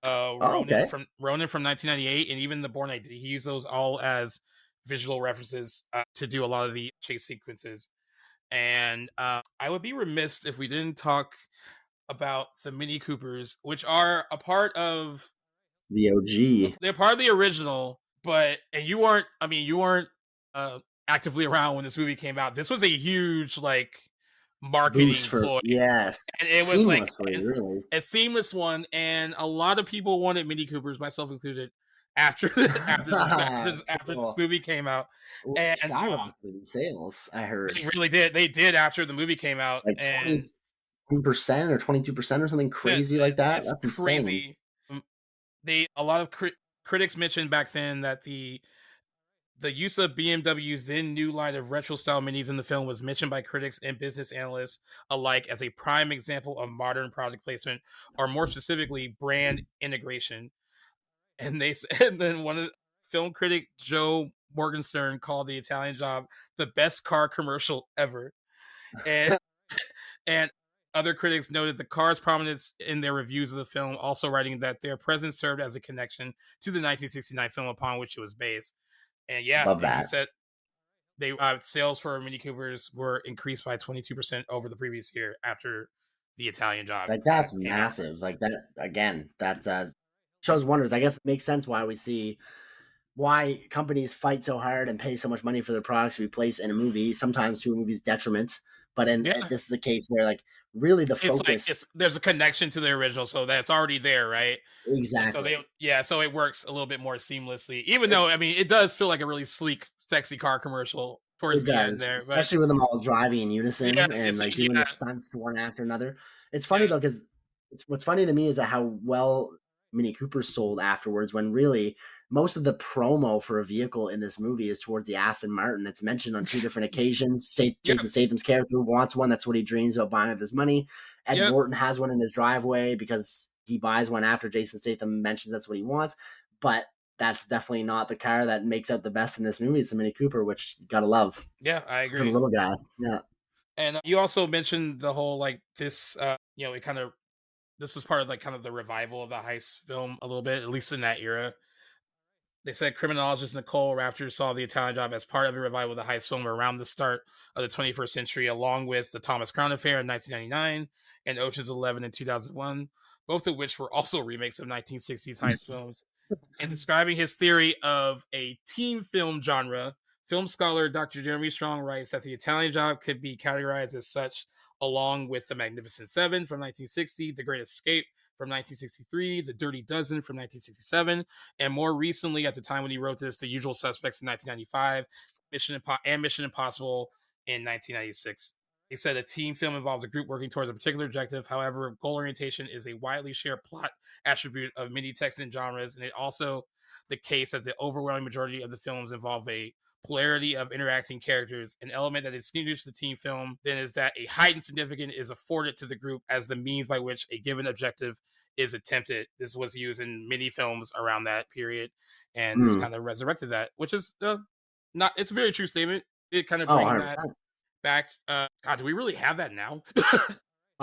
Oh, okay. Ronin from 1998, and even The Bourne Identity. He used those all as visual references to do a lot of the chase sequences. And I would be remiss if we didn't talk about the Mini Coopers, which are a part of The OG. they're part of the original, but and you weren't actively around when this movie came out. This was a huge like marketing Boost for ploy. yes. And it was like Seamlessly, really. a seamless one, and a lot of people wanted Mini Coopers, myself included, after after this Cool. movie came out. Well, And skyrocketed in sales, I heard. they really did. They did after the movie came out, Like and 20% or 22% or something crazy like that. it's That's insane. crazy. A lot of critics mentioned back then that the use of BMW's then new line of retro style minis in the film was mentioned by critics and business analysts alike as a prime example of modern product placement, or more specifically, brand integration. And they said, then one of the film critic Joe Morgenstern called The Italian Job the best car commercial ever. And and other critics noted the car's prominence in their reviews of the film, also writing that their presence served as a connection to the 1969 film upon which it was based. And yeah, Love he that. said they sales for Mini Coopers were increased by 22% over the previous year after The Italian Job. Like that's came out. massive. Like that again, that shows wonders. I guess it makes sense why we see why companies fight so hard and pay so much money for their products to be placed in a movie, sometimes to a movie's detriment. But Yeah. this is a case where like really the It's focus like there's a connection to the original, so that's already there, right? And exactly. so it works a little bit more seamlessly. Even though I mean, it does feel like a really sleek, sexy car commercial towards It the end does, there, but especially with them all driving in unison yeah, and like doing the stunts one after another. It's funny Yeah. though, because it's what's funny to me is that how well Mini Cooper sold afterwards, when really most of the promo for a vehicle in this movie is towards the Aston Martin. It's mentioned on 2 different occasions. Jason Statham's character wants one. That's what he dreams about buying with his money. Ed Norton has one in his driveway because he buys one after Jason Statham mentions that's what he wants. But that's definitely not the car that makes out the best in this movie. It's a Mini Cooper, which you gotta love. Yeah, I For the agree. little guy. Yeah. And you also mentioned the whole like this, it kind of this was part of like kind of the revival of the heist film a little bit, at least in that era. They said criminologist Nicole Raptor saw The Italian Job as part of a revival of the heist film around the start of the 21st century, along with the Thomas Crown Affair in 1999 and Ocean's 11 in 2001, both of which were also remakes of 1960s heist films. In describing his theory of a team film genre, film scholar Dr. Jeremy Strong writes that The Italian Job could be categorized as such, along with The Magnificent Seven from 1960, The Great Escape from 1963, The Dirty Dozen from 1967, and more recently, at the time when he wrote this, The Usual Suspects in 1995, Mission Impossible in 1996. He said a team film involves a group working towards a particular objective. However, goal orientation is a widely shared plot attribute of many Texan genres, and it also the case that the overwhelming majority of the films involve a polarity of interacting characters. An element that distinguishes the team film then is that a heightened significance is afforded to the group as the means by which a given objective is attempted. This was used in many films around that period, and this kind of resurrected that, which is not. It's a very true statement. It kind of bringing that back. God, do we really have that now?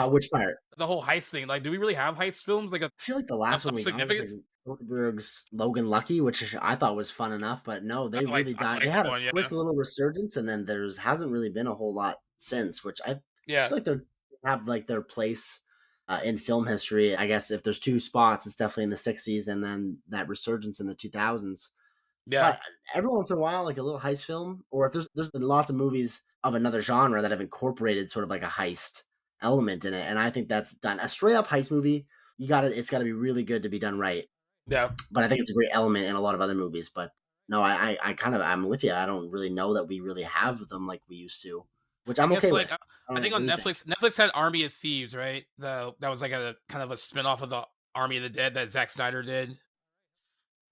Which part? The whole heist thing. Like, do we really have heist films? Like, I feel like the last one we got was like Spielberg's Logan Lucky, which I thought was fun enough, but no, they really died. They had a quick little resurgence, and then there hasn't really been a whole lot since. Which I feel like they have like their place in film history. I guess if there's 2 spots, it's definitely in the '60s, and then that resurgence in the 2000s. Yeah, but every once in a while, like a little heist film, or if there's lots of movies of another genre that have incorporated sort of like a heist element in it, and I think that's done. A straight up heist movie, it's gotta be really good to be done right. Yeah, but I think it's a great element in a lot of other movies. But no, I'm with you. I don't really know that we really have them like we used to, which I'm okay with. I think on Netflix had Army of Thieves, right? That was like a kind of a spinoff of the Army of the Dead that Zack Snyder did.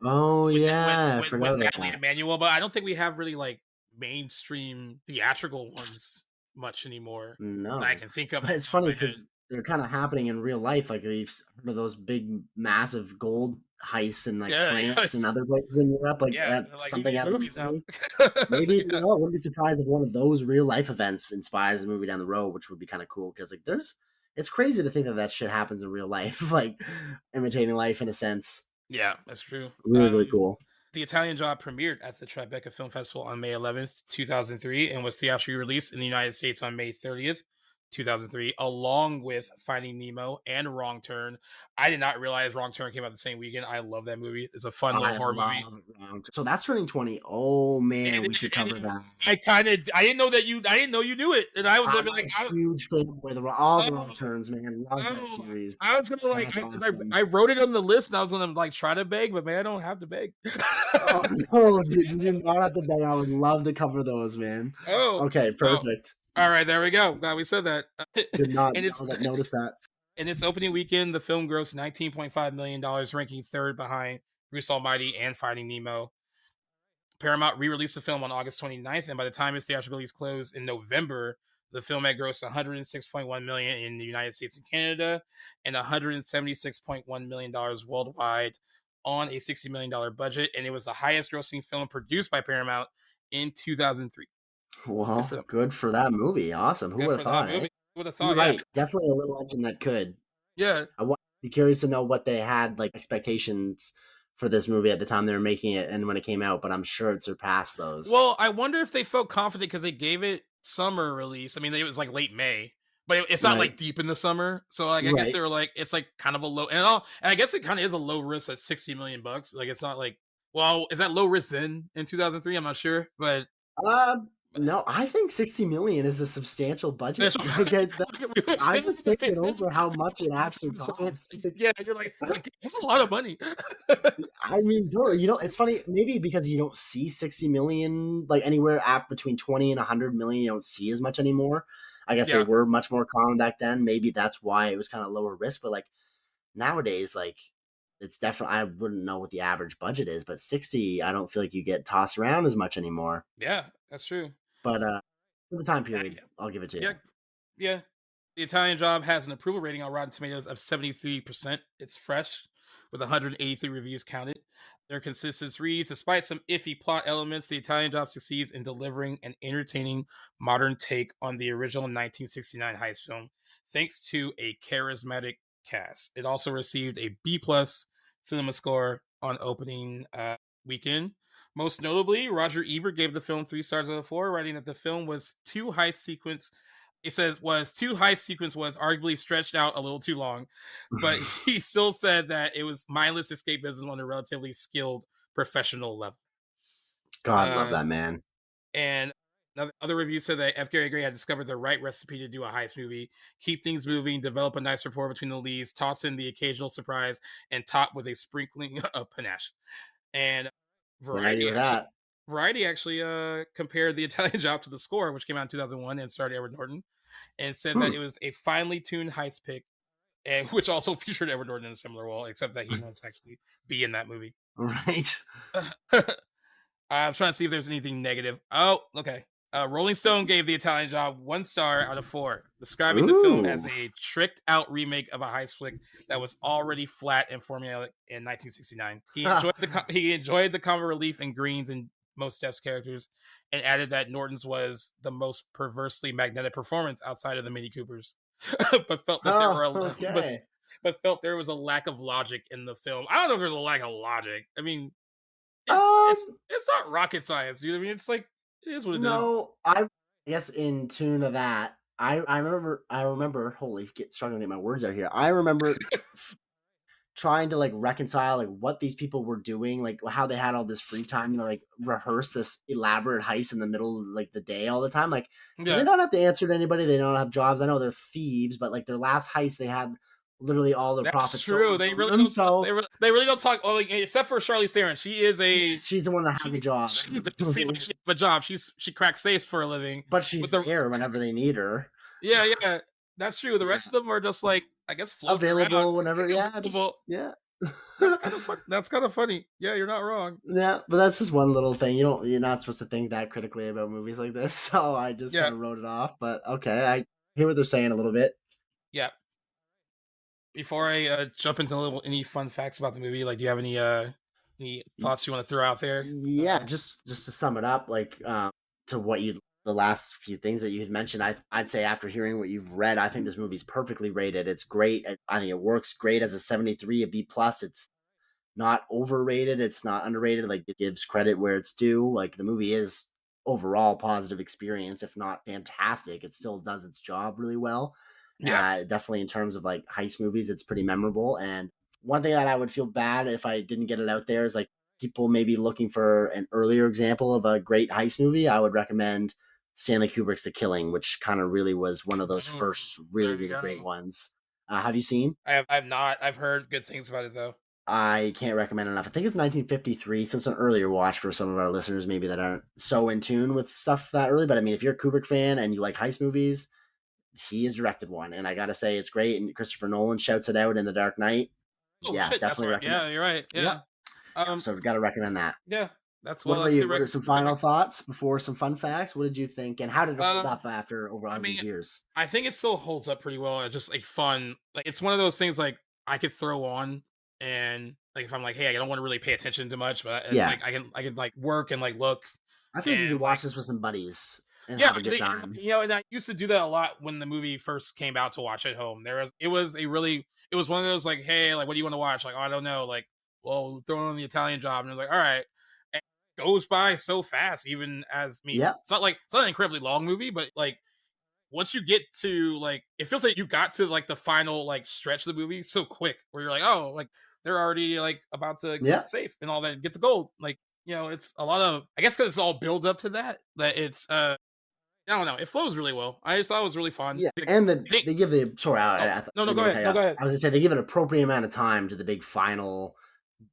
Oh yeah, with Natalie Emmanuel, but I don't think we have really like mainstream theatrical ones much anymore. No, that I can think of. But it's funny because they're kind of happening in real life. Like we've heard of those big, massive gold heists in like Yeah, France and other places in Europe. Like yeah, they're that's like something these out of movies the now. movie. Maybe Yeah. you know, I wouldn't be surprised if one of those real life events inspires a movie down the road, which would be kind of cool because like it's crazy to think that shit happens in real life, like imitating life in a sense. Yeah, that's true. Really cool. The Italian Job premiered at the Tribeca Film Festival on May 11th, 2003, and was theatrically released in the United States on May 30th, 2003, along with Finding Nemo and Wrong Turn. I did not realize Wrong Turn came out the same weekend. I love that movie. It's a fun little horror movie. So that's turning 20. Oh man, we should cover that. I didn't know you knew it, and I was gonna be like, I'm a huge fan of all the Wrong Turns, man. Love that series. I was gonna like, Awesome. I wrote it on the list, and I was gonna like try to beg, but man, I don't have to beg. Oh no, dude, you do not have to beg. I would love to cover those, man. Oh, okay, perfect. All right, there we go. Glad we said that. Did not and notice that. In its opening weekend, the film grossed $19.5 million, ranking third behind Bruce Almighty and Finding Nemo. Paramount re-released the film on August 29th, and by the time its theatrical release closed in November, the film had grossed $106.1 million in the United States and Canada, and $176.1 million worldwide on a $60 million budget, and it was the highest-grossing film produced by Paramount in 2003. Well, good for that movie. Awesome. Who would have thought? Who would have thought? You're right. Definitely a little engine that could. Yeah. I would be curious to know what they had like expectations for this movie at the time they were making it and when it came out, but I'm sure it surpassed those. Well, I wonder if they felt confident because they gave it summer release. I mean, it was like late May, but it's not like deep in the summer. So like, I guess they were like, it's like kind of a low, and I guess it kind of is a low risk at $60 million. Like, it's not like, well, is that low risk then in 2003? I'm not sure, but no, I think 60 million is a substantial budget. I was thinking over how much it actually costs. Yeah, you're like, that's a lot of money. I mean, totally. You know, it's funny, maybe because you don't see 60 million like anywhere at between 20 and 100 million, you don't see as much anymore. I guess they were much more common back then. Maybe that's why it was kind of lower risk. But like nowadays, like it's definitely, I wouldn't know what the average budget is, but 60, I don't feel like you get tossed around as much anymore. Yeah, that's true. But for the time period, I'll give it to you. Yeah. The Italian Job has an approval rating on Rotten Tomatoes of 73%. It's fresh, with 183 reviews counted. Their consensus reads, despite some iffy plot elements, The Italian Job succeeds in delivering an entertaining modern take on the original 1969 heist film, thanks to a charismatic cast. It also received a B+ cinema score on opening weekend. Most notably, Roger Ebert gave the film 3 stars out of 4, writing that the film was too heist sequence. He says two heist sequence was arguably stretched out a little too long, but he still said that it was mindless escapism on a relatively skilled professional level. God, love that man. And other reviews said that F. Gary Gray had discovered the right recipe to do a heist movie: keep things moving, develop a nice rapport between the leads, toss in the occasional surprise, and top with a sprinkling of panache. And Variety actually compared The Italian Job to The Score, which came out in 2001 and starred Edward Norton, and said that it was a finely tuned heist pick, and which also featured Edward Norton in a similar role, except that he won't actually be in that movie. Right. I'm trying to see if there's anything negative. Oh, okay. Rolling Stone gave The Italian Job 1 star out of 4, describing the film as a tricked out remake of a heist flick that was already flat and formulaic in 1969. He enjoyed the comic relief and Green's and Mos Def's characters, and added that Norton's was the most perversely magnetic performance outside of the Mini Coopers, but felt that felt there was a lack of logic in the film. I don't know if there's a lack of logic. I mean, it's not rocket science, dude. I mean, it's like, it is what it is. No, I guess in tune of that, I remember. Holy, struggling to get my words out here. I remember trying to like reconcile like what these people were doing, like how they had all this free time to like rehearse this elaborate heist in the middle of like the day all the time. Like they don't have to answer to anybody. They don't have jobs. I know they're thieves, but like their last heist, they had literally all their profits. That's true. They really don't. They really don't talk. Like, except for Charlize Theron, she's the one that has a job. She doesn't seem like she has a job. She cracks safes for a living, but she's there whenever they need her. Yeah, that's true. The rest of them are just like, I guess, available around. Whenever. Yeah, That's kind of funny. Yeah, you're not wrong. Yeah, but that's just one little thing. You're not supposed to think that critically about movies like this, so I just kind of wrote it off. But okay, I hear what they're saying a little bit. Yeah. Before I jump into any fun facts about the movie, like, do you have any thoughts you want to throw out there? Yeah, just to sum it up, like to what you the last few things that you had mentioned, I'd say after hearing what you've read, I think this movie's perfectly rated. It's great. I think it works great as a 73, a B plus. It's not overrated. It's not underrated. Like, it gives credit where it's due. Like, the movie is overall positive experience, if not fantastic. It still does its job really well. Yeah, definitely in terms of like heist movies, it's pretty memorable. And one thing that I would feel bad if I didn't get it out there is like people maybe looking for an earlier example of a great heist movie. I would recommend Stanley Kubrick's The Killing, which kind of really was one of those first really great ones. Have you seen? I've not. I've heard good things about it though. I can't recommend enough. I think it's 1953, so it's an earlier watch for some of our listeners maybe that aren't so in tune with stuff that early. But I mean, if you're a Kubrick fan and you like heist movies, he has directed one, and I gotta say it's great. And Christopher Nolan shouts it out in The Dark Knight. Oh, yeah, shit, definitely recommend. Yeah, you're right. Yeah. So we've got to recommend that. Yeah, that's what about you? What are some final thoughts before some fun facts? What did you think, and how did it hold up after over all these years? I think it still holds up pretty well. It's just like fun. Like, it's one of those things like I could throw on, and like if I'm like, hey, I don't want to really pay attention too much, but it's like I can like work and like look. I think you could watch this with some buddies. And and I used to do that a lot when the movie first came out to watch at home. It was one of those like, hey, like, what do you want to watch? Like, oh, I don't know. Like, well, throw on the Italian Job, and they're like, all right. And it goes by so fast, even as me. Yeah. It's not an incredibly long movie, but like once you get to like, it feels like you got to like the final like stretch of the movie so quick, where you're like, oh, like they're already like about to get safe and all that, get the gold. Like, it's a lot of, I guess because it's all build up to that it's I don't know. It flows really well. I just thought it was really fun. Yeah, and they give the go ahead. No, go ahead. I was gonna say they give an appropriate amount of time to the big final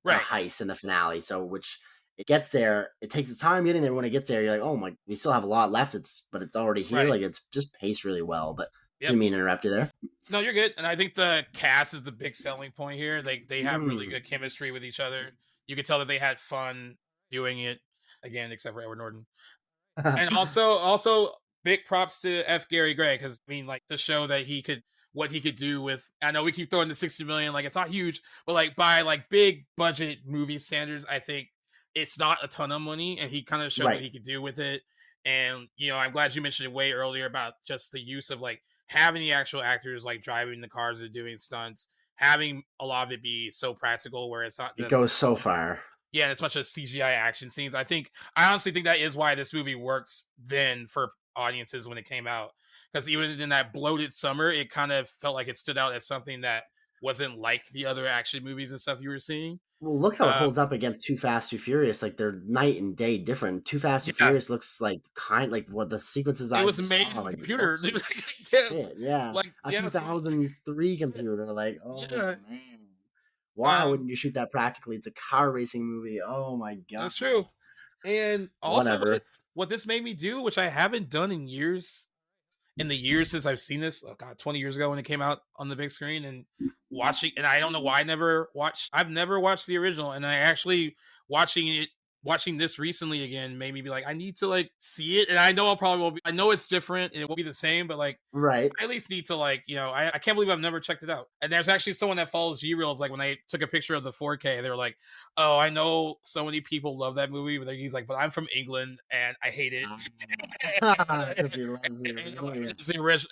heist in the finale. So which it gets there, it takes its time getting there. When it gets there, you're like, oh my, we still have a lot left. But it's already here. Right. Like, it's just paced really well. But didn't mean to interrupt you there. No, you're good. And I think the cast is the big selling point here. They have really good chemistry with each other. You could tell that they had fun doing it. Again, except for Edward Norton. And also big props to F. Gary Gray, because I mean, like, to show that what he could do with, I know we keep throwing the 60 million, like, it's not huge, but like by like big budget movie standards, I think it's not a ton of money, and he kind of showed what he could do with it. And I'm glad you mentioned it way earlier about just the use of like having the actual actors like driving the cars and doing stunts, having a lot of it be so practical where it's not just, it goes so far. Yeah, it's much as CGI action scenes. I honestly think that is why this movie works then for audiences when it came out, because even in that bloated summer, it kind of felt like it stood out as something that wasn't like the other action movies and stuff you were seeing. Well, look how it holds up against Too Fast, Too Furious. Like, they're night and day different. Too Fast, Too Furious looks like what the sequences it was made on like, computer. Yeah, like a 2003 computer. Like, man. Why wouldn't you shoot that practically? It's a car racing movie. Oh my god, that's true. And also, what this made me do, which I haven't done in years, in the years since I've seen this, 20 years ago when it came out on the big screen, and watching, and I don't know why I've never watched the original, and I actually watching this recently again made me be like, I need to like see it. And I know I know it's different and it won't be the same, but like, I at least need to like, I can't believe I've never checked it out. And there's actually someone that follows G-Reels, like when I took a picture of the 4K, they were like, oh, I know so many people love that movie, but he's like, but I'm from England and I hate it. He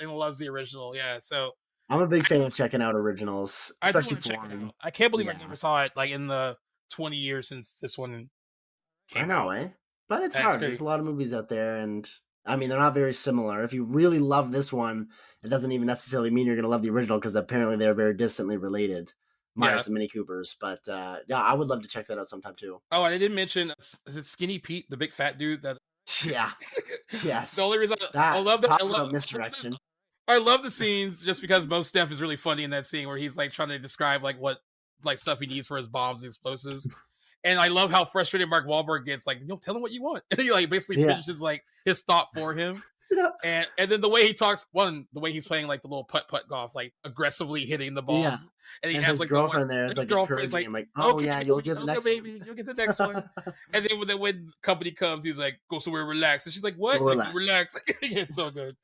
loves the original. Yeah. So I'm a big fan of checking out originals, especially I can't believe I never saw it like in the 20 years since this one. I know, but it's hard. There's a lot of movies out there, and I mean, they're not very similar. If you really love this one, it doesn't even necessarily mean you're going to love the original, because apparently they're very distantly related, minus the Mini Coopers. But I would love to check that out sometime too. Oh, and I didn't mention, is it Skinny Pete, the big fat dude? That yes. The only reason I love that, I love misdirection. I love the scenes just because Mos Def is really funny in that scene where he's like trying to describe like what like stuff he needs for his bombs and explosives. And I love how frustrated Mark Wahlberg gets, like, tell him what you want. And he like basically finishes like his thought for him. And then the way he talks, the way he's playing like the little putt golf, like aggressively hitting the balls. Yeah. And he has his like girlfriend there. His girlfriend is like, oh okay, yeah, you'll get the next baby, you'll get the next one. And then when company comes, he's like, go somewhere, relax. And she's like, what? Relax. It's so good.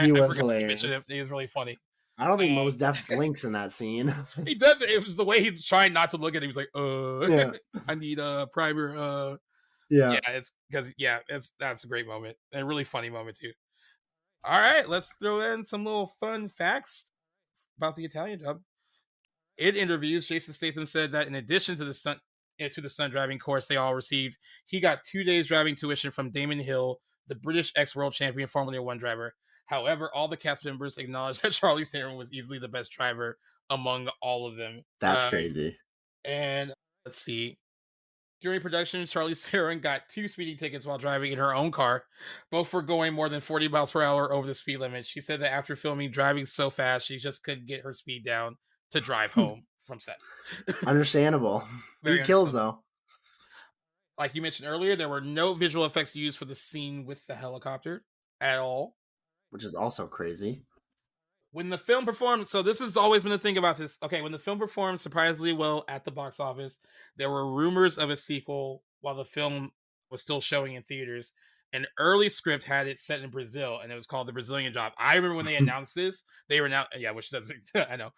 He was hilarious. He was really funny. I don't think Mos Def blinks in that scene. He does it. It was the way he's trying not to look at it. He was like, Yeah. I need a primer. Yeah. It's because that's a great moment. And a really funny moment too. All right, let's throw in some little fun facts about the Italian Job. In interviews, Jason Statham said that in addition to the stunt driving course they all received, he got 2 days driving tuition from Damon Hill, the British ex-world champion Formula One driver. However, all the cast members acknowledged that Charlize Theron was easily the best driver among all of them. That's crazy. And let's see. During production, Charlize Theron got 2 speeding tickets while driving in her own car, both for going more than 40 miles per hour over the speed limit. She said that after filming driving so fast, she just couldn't get her speed down to drive home from set. Understandable. He kills, though. Like you mentioned earlier, there were no visual effects used for the scene with the helicopter at all. Which is also crazy. When the film performed, so this has always been the thing about this. Okay, when the film performed surprisingly well at the box office, there were rumors of a sequel while the film was still showing in theaters. An early script had it set in Brazil, and it was called The Brazilian Job. I remember when they announced this, they were now, which doesn't, I know.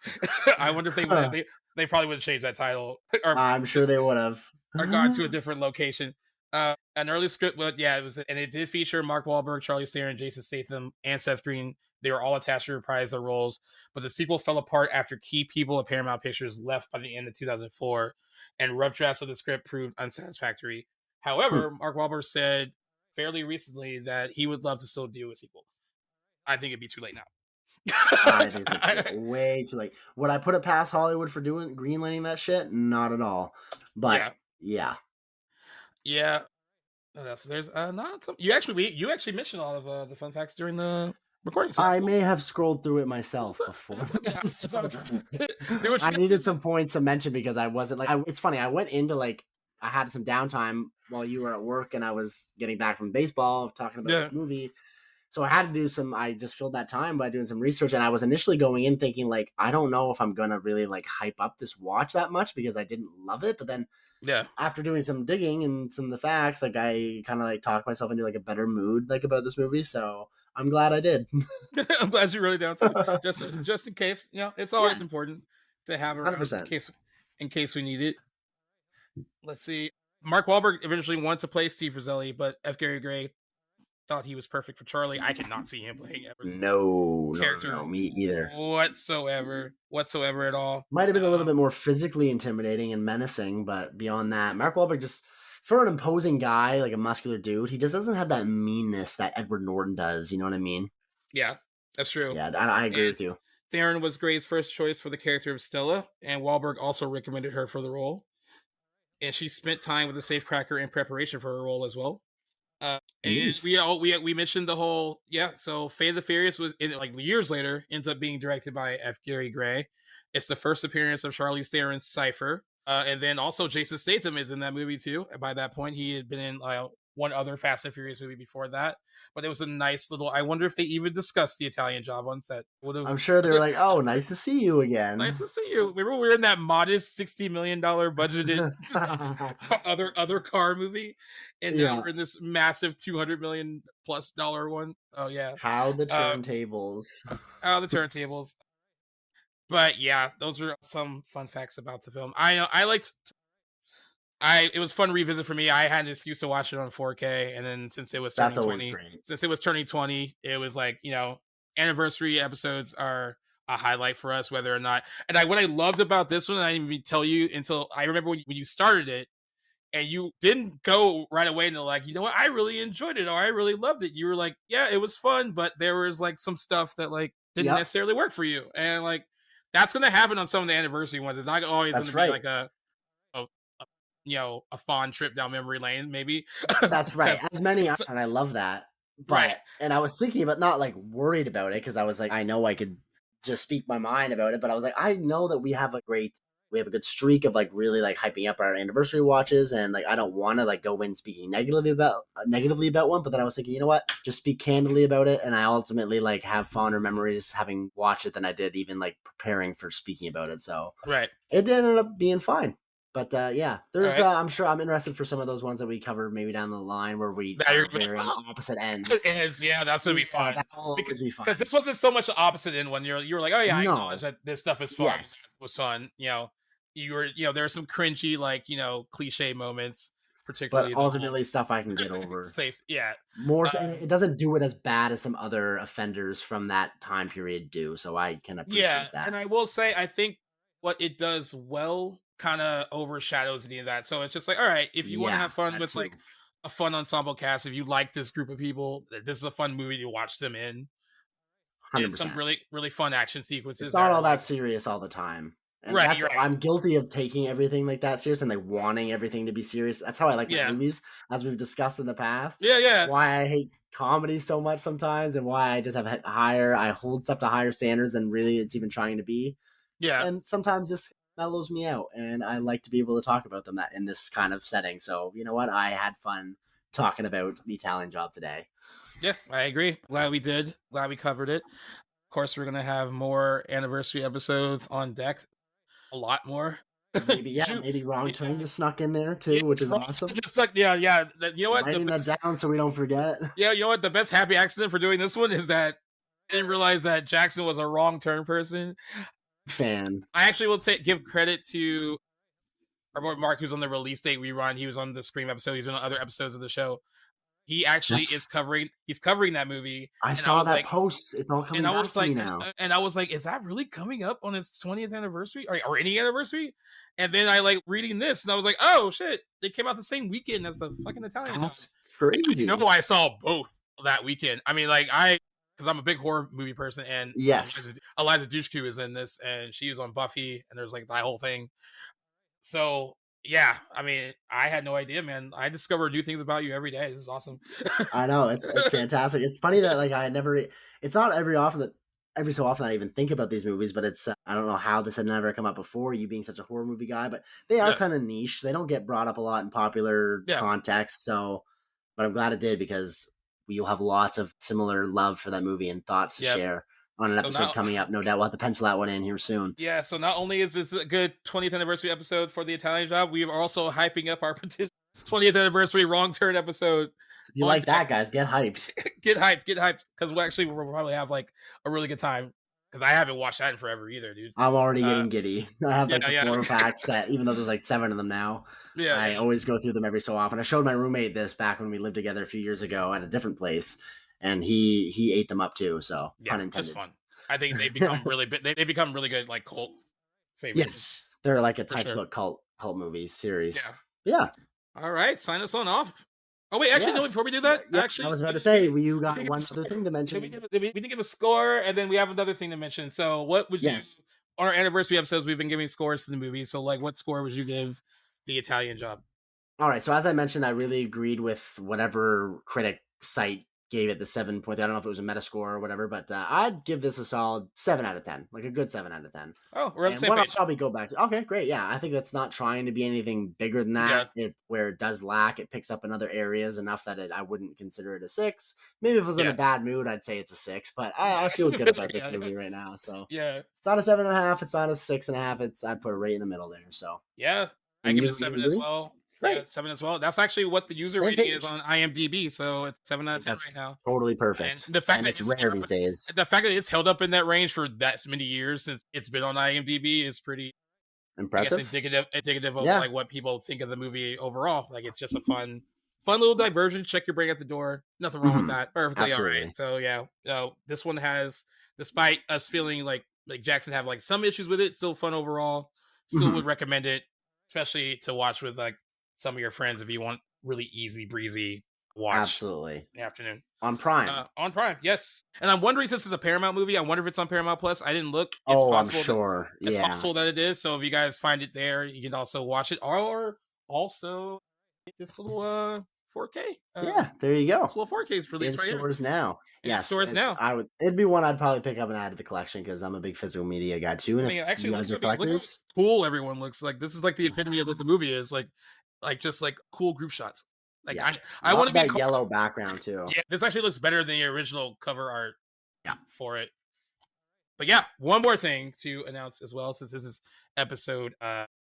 I wonder if they would have, they probably would have changed that title. Or, I'm sure they would have. Or gone to a different location. An early script, but it was, and it did feature Mark Wahlberg, Charlize Theron, Jason Statham, and Seth Green. They were all attached to reprise their roles, but the sequel fell apart after key people at Paramount Pictures left by the end of 2004, and rough drafts of the script proved unsatisfactory. However, Mark Wahlberg said fairly recently that he would love to still do a sequel. I think it'd be too late now. I think it's way too late. Would I put it past Hollywood for doing greenlighting that shit? Not at all. But yeah. There's not some. You actually mentioned all of the fun facts during the recording. So I may have scrolled through it myself before. I needed some points to mention because I wasn't like. It's funny. I went into I had some downtime while you were at work, and I was getting back from baseball, talking about this movie. So I had to do some. I just filled that time by doing some research, and I was initially going in thinking I don't know if I'm gonna really hype up this watch that much because I didn't love it, but then. Yeah. After doing some digging and some of the facts, I kind of talked myself into a better mood about this movie. So I'm glad I did. I'm glad you really down to it. Just in case, it's always important to have around 100%. in case we need it. Let's see. Mark Wahlberg eventually wanted to play Steve Roselli, but F. Gary Gray thought he was perfect for Charlie. I could not see him playing character no, me either. Whatsoever at all. Might have been a little bit more physically intimidating and menacing, but beyond that, Mark Wahlberg just, for an imposing guy, a muscular dude, he just doesn't have that meanness that Edward Norton does. You know what I mean? Yeah, that's true. Yeah, I agree with you. Theron was Gray's first choice for the character of Stella, and Wahlberg also recommended her for the role. And she spent time with the safecracker in preparation for her role as well. And we mentioned the whole so Fate of the Furious was years later ends up being directed by F. Gary Gray. It's the first appearance of Charlize Theron's Cypher, and then also Jason Statham is in that movie too. By that point, he had been in one other Fast and Furious movie before that, but it was a nice little. I wonder if they even discussed the Italian Job on set. I'm sure they're like, "Oh, nice to see you again. Nice to see you." Remember, we were in that modest $60 million budgeted other car movie, and now we're in this massive $200 million plus one. Oh yeah, how the turntables? How the turntables. But yeah, those are some fun facts about the film. I know I liked. It was fun to revisit for me. I had an excuse to watch it on 4K, and then since it was turning 20, it was anniversary episodes are a highlight for us, whether or not. And what I loved about this one, I didn't even tell you until I remember when you started it, and you didn't go right away and you know what, I really enjoyed it or I really loved it. You were like, yeah, it was fun, but there was some stuff that didn't necessarily work for you, and that's going to happen on some of the anniversary ones. It's not always going to be a fond trip down memory lane, maybe. That's right. As many, and I love that. But, right. And I was thinking about not worried about it because I was I know I could just speak my mind about it, but I was I know that we have a good streak of really hyping up our anniversary watches, and I don't want to go in speaking negatively about one, but then I was thinking, you know what, just speak candidly about it, and I ultimately have fonder memories having watched it than I did even preparing for speaking about it. So right, it ended up being fine. But yeah, there's. right. I'm sure I'm interested for some of those ones that we cover maybe down the line where we Now you're are on opposite ends. yeah, that's gonna be fun. That will always be fun. Because this wasn't so much the opposite end when you were like, oh yeah, I No. acknowledge that this stuff is fun. Yes. It was fun. You know, there are some cringy like cliche moments, particularly But ultimately, stuff I can get over. safe. Yeah, More, and it doesn't do it as bad as some other offenders from that time period do. So I can appreciate that. And I will say, I think what it does well kind of overshadows any of that. So it's just like, all right, if you want to have fun with like a fun ensemble cast, if you like this group of people, this is a fun movie to watch them in. 100%. And some really, really fun action sequences. It's not all that serious all the time. And right, that's, I'm guilty of taking everything like that serious and like wanting everything to be serious. That's how I like my movies, as we've discussed in the past. Yeah. Why I hate comedy so much sometimes, and why I just have I hold stuff to higher standards than really it's even trying to be. Yeah. And sometimes this mellows me out, and I like to be able to talk about them in this kind of setting. So you know what? I had fun talking about The Italian Job today. Yeah, I agree. Glad we did. Glad we covered it. Of course, we're gonna have more anniversary episodes on deck. A lot more. Maybe Wrong Turn just snuck in there too, which is awesome. Just like you know what? Writing that down so we don't forget. Yeah, you know what? The best happy accident for doing this one is that I didn't realize that Jackson was a Wrong Turn person. Fan. I actually will give credit to our boy Mark, who's on the release date rerun. He was on the Scream episode. He's been on other episodes of the show. He actually is covering. He's covering that movie. I saw that post. It's all coming back to me now. And I was like, "Is that really coming up on its 20th anniversary or any anniversary?" And then I like reading this, and I was like, "Oh shit! They came out the same weekend as the fucking Italian." That's crazy. I saw both that weekend. I mean, like because I'm a big horror movie person, and yes, Eliza Dushku is in this, and she was on Buffy, and there's like that whole thing. So. Yeah, I mean, I had no idea, man. I discover new things about you every day. This is awesome. I know, it's fantastic. It's funny that like it's not every so often I even think about these movies, but it's I don't know how this had never come up before, you being such a horror movie guy, but they are kind of niche. They don't get brought up a lot in popular context, but I'm glad it did, because you'll have lots of similar love for that movie and thoughts to share. On an episode coming up, no doubt. We'll have to pencil that one in here soon. Yeah, so not only is this a good 20th anniversary episode for The Italian Job, we are also hyping up our 20th anniversary Wrong Turn episode. If you like that, guys, get hyped. Get hyped, because we'll probably have like a really good time, because I haven't watched that in forever either, dude. I'm already getting giddy. I have like the 4 packs set, even though there's like 7 of them now. Yeah, I always go through them every so often. I showed my roommate this back when we lived together a few years ago at a different place, and he ate them up too, so pun intended. That's fun. I think they become really they become really good, like cult favorites. Yes, they're like a textbook cult movie series. Yeah. All right, sign us on off. Oh wait, actually, no. Before we do that, I was about to say you got one other thing to mention. We didn't give a score, and then we have another thing to mention. So, what would you? On our anniversary episodes, we've been giving scores to the movie. So, like, what score would you give The Italian Job? All right. So, as I mentioned, I really agreed with whatever critic site gave it the 7 point. I don't know if it was a Metascore or whatever, but I'd give this a solid 7 out of 10, like a good 7 out of 10. Oh, we're on the same page. I'll probably go back to. Okay, great. Yeah, I think that's not trying to be anything bigger than that. Where it does lack, it picks up in other areas enough that I wouldn't consider it a 6. Maybe if it was in a bad mood, I'd say it's a 6. But I feel good about this movie right now. So it's not a 7.5. It's not a 6.5. I'd put it right in the middle there. So I give it a 7 as well. Right. Yeah, 7 as well. That's actually what the user rating is on IMDb. So it's 7 out of 10 right now. Totally perfect. And the fact that it's rare these days. The fact that it's held up in that range for that many years since it's been on IMDb is pretty impressive. I guess indicative of like what people think of the movie overall. Like it's just a fun little diversion. Check your brain at the door. Nothing wrong with that. Perfectly all right. So this one has, despite us feeling like Jackson have like some issues with it, still fun overall. Still would recommend it, especially to watch with like some of your friends if you want really easy breezy watch. Absolutely. In the afternoon on Prime. On Prime, yes. And I'm wondering, since it's a Paramount movie, I wonder if it's on Paramount Plus. I didn't look. It's possible. I'm sure. It's possible that it is. So if you guys find it there, you can also watch it, or also this little 4K. There you go. This little 4K is released right stores here. now. Yes, stores now. It'd be one I'd probably pick up and add to the collection, because I'm a big physical media guy too. And actually, you guys are collectors, look how cool everyone looks. Like this is like the epitome of what the movie is. Like just like cool group shots. Like I want to that yellow background too. Yeah, this actually looks better than the original cover art. For it. But one more thing to announce as well, since this is episode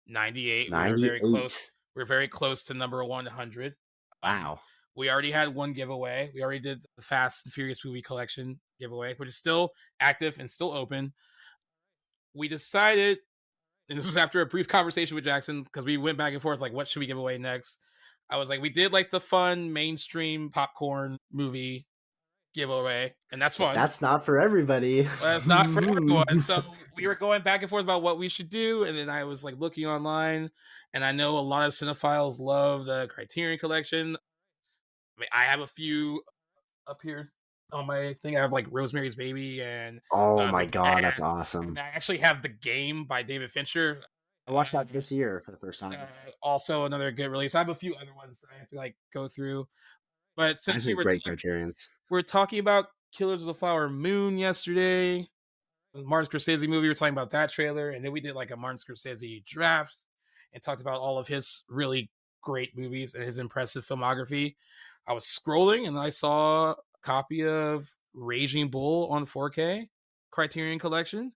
98. We were very 98. close. We were very close to number 100. Wow. We already had one giveaway. We already did the Fast and Furious movie collection giveaway, which is still active and still open. We decided, and this was after a brief conversation with Jackson, because we went back and forth, like, what should we give away next? I was like, we did like the fun mainstream popcorn movie giveaway, and that's fun. That's not for everybody. Well, that's not for everyone. So we were going back and forth about what we should do, and then I was like looking online, and I know a lot of cinephiles love the Criterion Collection. I mean, I have a few up here on my thing. I have like Rosemary's Baby and Oh my The god, Band, that's awesome. and I actually have The Game by David Fincher. I watched that this year for the first time. Also another good release. I have a few other ones that I have to like go through. But since we were great Criterions. we're talking about Killers of the Flower Moon yesterday, the Martin Scorsese movie, we were talking about that trailer, and then we did like a Martin Scorsese draft and talked about all of his really great movies and his impressive filmography. I was scrolling and I saw a copy of Raging Bull on 4K Criterion Collection.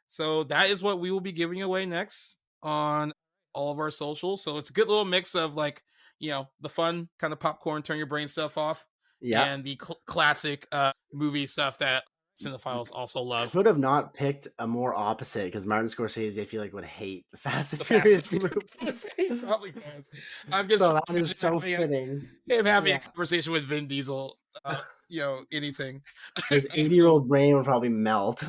So that is what we will be giving away next on all of our socials. So it's a good little mix of like, you know, the fun kind of popcorn, turn your brain stuff off, and the classic movie stuff that cinephiles also love. Could have not picked a more opposite, because Martin Scorsese, I feel like, would hate the Fast and Furious movies. He probably does. I'm just So that is so fitting. Him having a conversation with Vin Diesel, you know, anything. His 80-year-old brain would probably melt.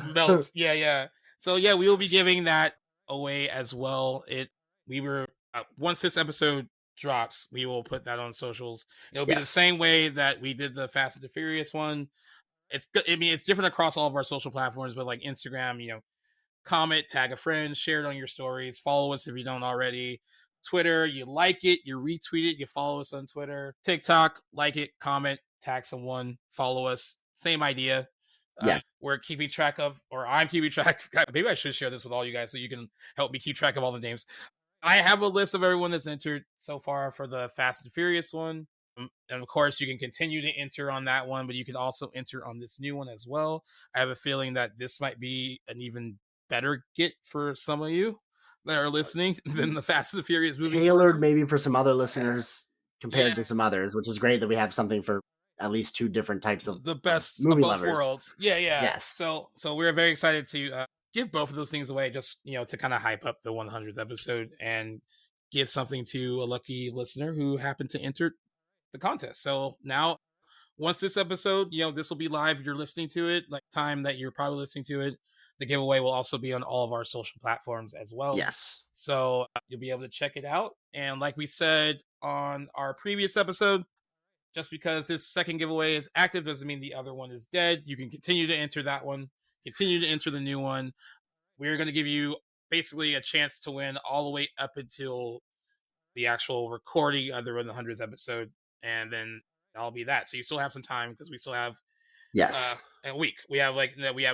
Yeah. So yeah, we will be giving that away as well. We were once this episode drops, we will put that on socials. It'll be the same way that we did the Fast and the Furious one. It's good. I mean, it's different across all of our social platforms, but like Instagram, you know, comment, tag a friend, share it on your stories, follow us if you don't already. Twitter, you like it, you retweet it, you follow us on Twitter. TikTok, like it, comment, tag someone, follow us. Same idea. We're keeping track of, or I'm keeping track. God, maybe I should share this with all you guys so you can help me keep track of all the names. I have a list of everyone that's entered so far for the Fast and Furious one. And of course, you can continue to enter on that one, but you can also enter on this new one as well. I have a feeling that this might be an even better get for some of you that are listening than the Fast and the Furious movie. Tailored maybe for some other listeners compared to some others, which is great that we have something for at least two different types of the best movie of both lovers. worlds. Yeah. Yes. So we're very excited to give both of those things away, just, you know, to kind of hype up the 100th episode and give something to a lucky listener who happened to enter the contest. So now, once this episode, you know, this will be live, you're listening to it, like time that you're probably listening to it, the giveaway will also be on all of our social platforms as well. Yes. So you'll be able to check it out. And like we said on our previous episode, just because this second giveaway is active doesn't mean the other one is dead. You can continue to enter that one, continue to enter the new one. We're going to give you basically a chance to win all the way up until the actual recording of the 100th episode. And then that'll be that. So you still have some time, because we still have a week. We have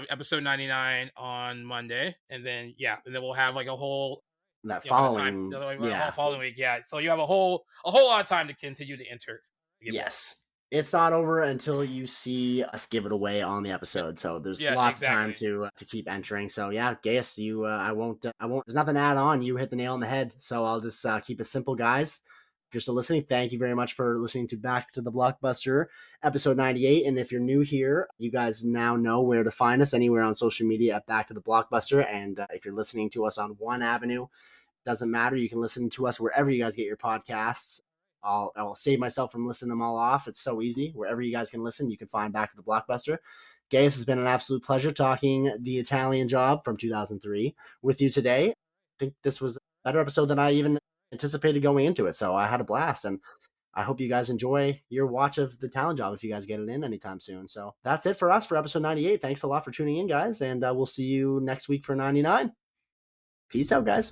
episode 99 on Monday, and then we'll have like a whole following week. Yeah. So you have a whole lot of time to continue to enter. Yes. It's not over until you see us give it away on the episode. So there's lots of time to keep entering. So yeah, Gaius, I won't, there's nothing to add on. You hit the nail on the head. So I'll just keep it simple, guys. If you're still listening, thank you very much for listening to Back to the Blockbuster, episode 98. And if you're new here, you guys now know where to find us anywhere on social media at Back to the Blockbuster. And if you're listening to us on one avenue, doesn't matter. You can listen to us wherever you guys get your podcasts. I'll save myself from listing them all off. It's so easy. Wherever you guys can listen, you can find Back to the Blockbuster. Gaius, has been an absolute pleasure talking The Italian Job from 2003 with you today. I think this was a better episode than I even anticipated going into it. So I had a blast, and I hope you guys enjoy your watch of The Italian Job if you guys get it in anytime soon. So that's it for us for episode 98. Thanks a lot for tuning in, guys, and we'll see you next week for 99. Peace out, guys.